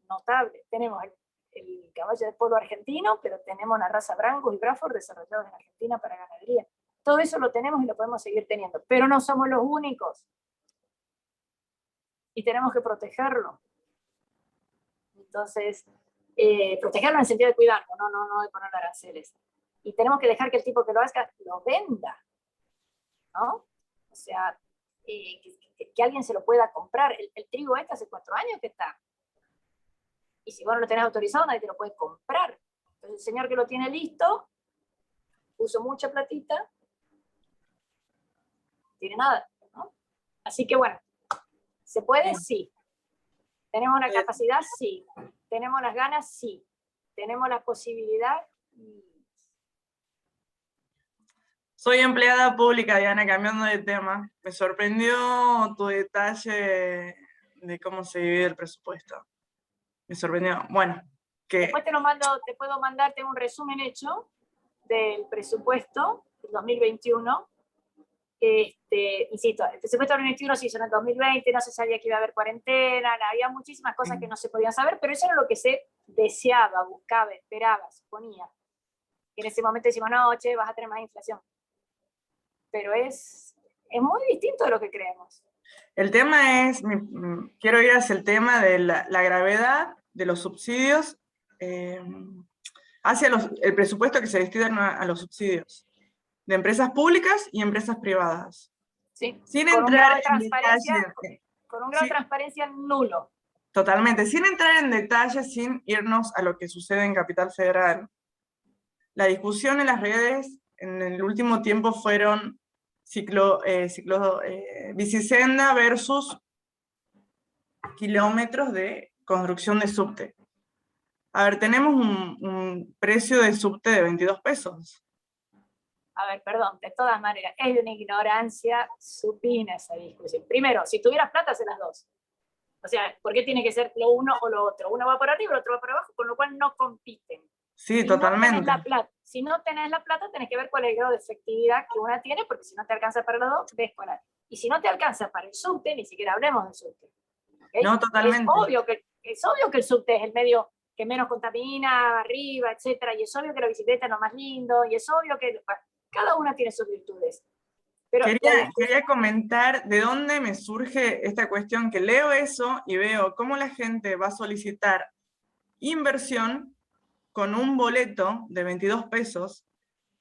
notables. Tenemos el caballo de polo argentino, pero tenemos la raza Brangus y Braford desarrollados en Argentina para ganadería. Todo eso lo tenemos y lo podemos seguir teniendo, pero no somos los únicos. Y tenemos que protegerlo. Entonces, protegerlo en el sentido de cuidarlo, no de poner aranceles. Y tenemos que dejar que el tipo que lo haga lo venda, ¿no? O sea, que alguien se lo pueda comprar. El trigo hace 4 años que está. Y si vos no lo tenés autorizado, nadie te lo puede comprar. Entonces el señor que lo tiene listo, puso mucha platita, no tiene nada, ¿no? Así que bueno, ¿se puede? Sí. ¿Tenemos la capacidad? Sí. ¿Tenemos las ganas? Sí. ¿Tenemos la posibilidad? Soy empleada pública, Diana, cambiando de tema. Me sorprendió tu detalle de cómo se divide el presupuesto. Me sorprendió. Bueno, que... Después te puedo mandarte un resumen hecho del presupuesto del 2021. Insisto, el presupuesto del 2021 se hizo en el 2020, no se sabía que iba a haber cuarentena, había muchísimas cosas que no se podían saber, pero eso era lo que se deseaba, buscaba, esperaba, suponía. Y en ese momento decimos, no, che, vas a tener más inflación. Pero es muy distinto de lo que creemos. El tema es, quiero ir hacia el tema de la gravedad de los subsidios hacia el presupuesto que se destina a los subsidios de empresas públicas y empresas privadas. Sí, sin entrar en detalle. Con un grado de transparencia nulo. Totalmente, sin entrar en detalle, sin irnos a lo que sucede en Capital Federal. La discusión en las redes en el último tiempo fueron bicisenda versus kilómetros de construcción de subte. A ver, tenemos un precio de subte de 22 pesos. A ver, perdón, de todas maneras, es de una ignorancia supina esa discusión. Primero, si tuvieras plata, haces las dos. O sea, ¿por qué tiene que ser lo uno o lo otro? Uno va por arriba, el otro va por abajo, con lo cual no compiten. Sí, si totalmente. Si no tenés la plata, tenés que ver cuál es el grado de efectividad que una tiene, porque si no te alcanza para los dos, ves cuál es. Y si no te alcanza para el subte, ni siquiera hablemos del subte. ¿Okay? No, totalmente. Es obvio que el subte es el medio que menos contamina, arriba, etcétera, y es obvio que la bicicleta es lo más lindo, y es obvio que cada una tiene sus virtudes. Pero quería comentar de dónde me surge esta cuestión, que leo eso y veo cómo la gente va a solicitar inversión con un boleto de 22 pesos.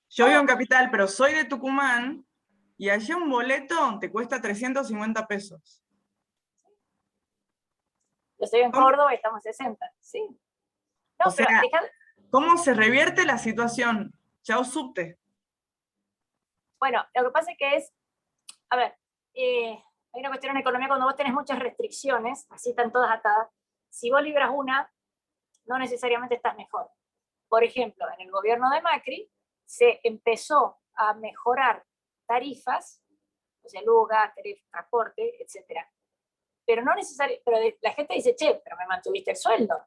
Yo vivo en Capital, pero soy de Tucumán, y allí un boleto te cuesta 350 pesos. Yo estoy en Córdoba y estamos 60, sí. No, o sea, ¿cómo se revierte la situación? Chao subte. Bueno, lo que pasa es que a ver, hay una cuestión en economía cuando vos tenés muchas restricciones, así están todas atadas, si vos libras una, no necesariamente estás mejor. Por ejemplo, en el gobierno de Macri se empezó a mejorar tarifas, o sea, luz, gas, transporte, etc. Pero no necesariamente, pero la gente dice, che, pero me mantuviste el sueldo.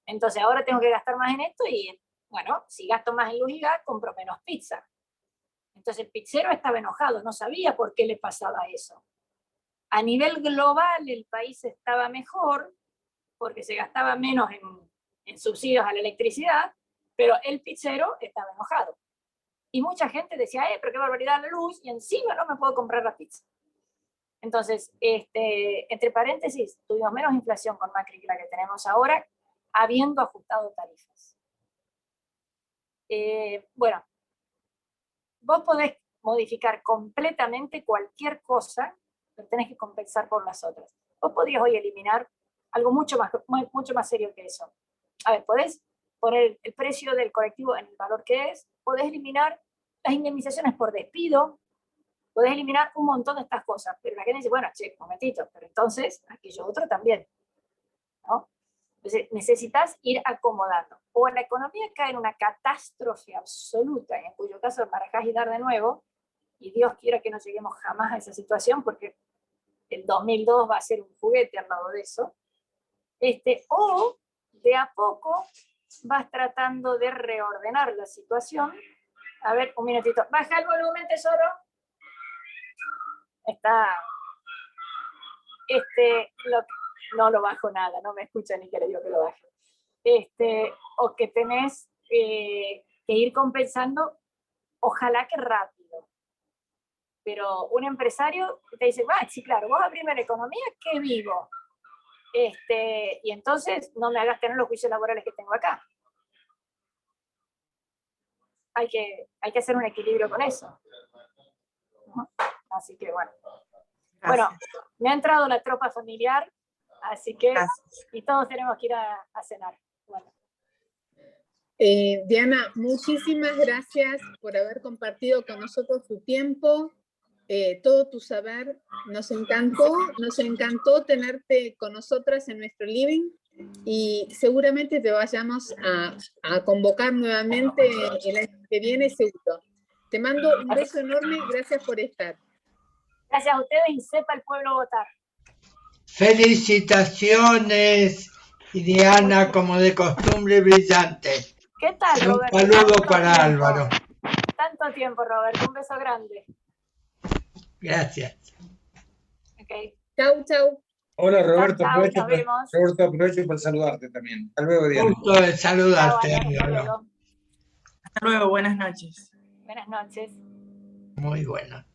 Entonces ahora tengo que gastar más en esto y, bueno, si gasto más en luz y gas, compro menos pizza. Entonces el pizzero estaba enojado, no sabía por qué le pasaba eso. A nivel global el país estaba mejor porque se gastaba menos en subsidios a la electricidad, pero el pizzero estaba enojado. Y mucha gente decía, pero qué barbaridad la luz, y encima no me puedo comprar la pizza. Entonces, entre paréntesis, tuvimos menos inflación con Macri que la que tenemos ahora, habiendo ajustado tarifas. Bueno, vos podés modificar completamente cualquier cosa, pero tenés que compensar por las otras. Vos podrías hoy eliminar algo mucho más serio que eso. A ver, podés poner el precio del colectivo en el valor que es, podés eliminar las indemnizaciones por despido, podés eliminar un montón de estas cosas, pero la gente dice, bueno, che, un momentito, pero entonces aquello otro también, ¿no? Entonces necesitas ir acomodando. O la economía cae en una catástrofe absoluta, en cuyo caso barajás y dar de nuevo, y Dios quiera que no lleguemos jamás a esa situación, porque el 2002 va a ser un juguete al lado de eso, o de a poco vas tratando de reordenar la situación. A ver, un minutito. Baja el volumen, tesoro. Está... no lo bajo nada, no me escucha ni que le digo que lo baje. O que tenés que ir compensando, ojalá que rápido. Pero un empresario te dice, sí, claro, vos abrime la economía, que vivo. Y entonces no me hagas tener los juicios laborales que tengo acá. Hay que hacer un equilibrio con eso. Así que bueno. Gracias. Bueno, me ha entrado la tropa familiar, así que y todos tenemos que ir a cenar. Bueno. Diana, muchísimas gracias por haber compartido con nosotros tu tiempo, todo tu saber. Nos encantó tenerte con nosotras en nuestro living y seguramente te vayamos a convocar nuevamente el año que viene, seguro. Te mando un beso enorme, gracias por estar. Gracias a ustedes y sepa el pueblo votar. Felicitaciones, Diana, como de costumbre, brillante. ¿Qué tal, Roberto? Un saludo para Álvaro. Tanto tiempo, Roberto. Un beso grande. Gracias. Okay. Chau. Hola, Roberto. Roberto, aprovecho para saludarte también. Hasta luego, Diana. Gusto de saludarte. Hasta luego. Hasta luego, buenas noches. Buenas noches. Muy buenas.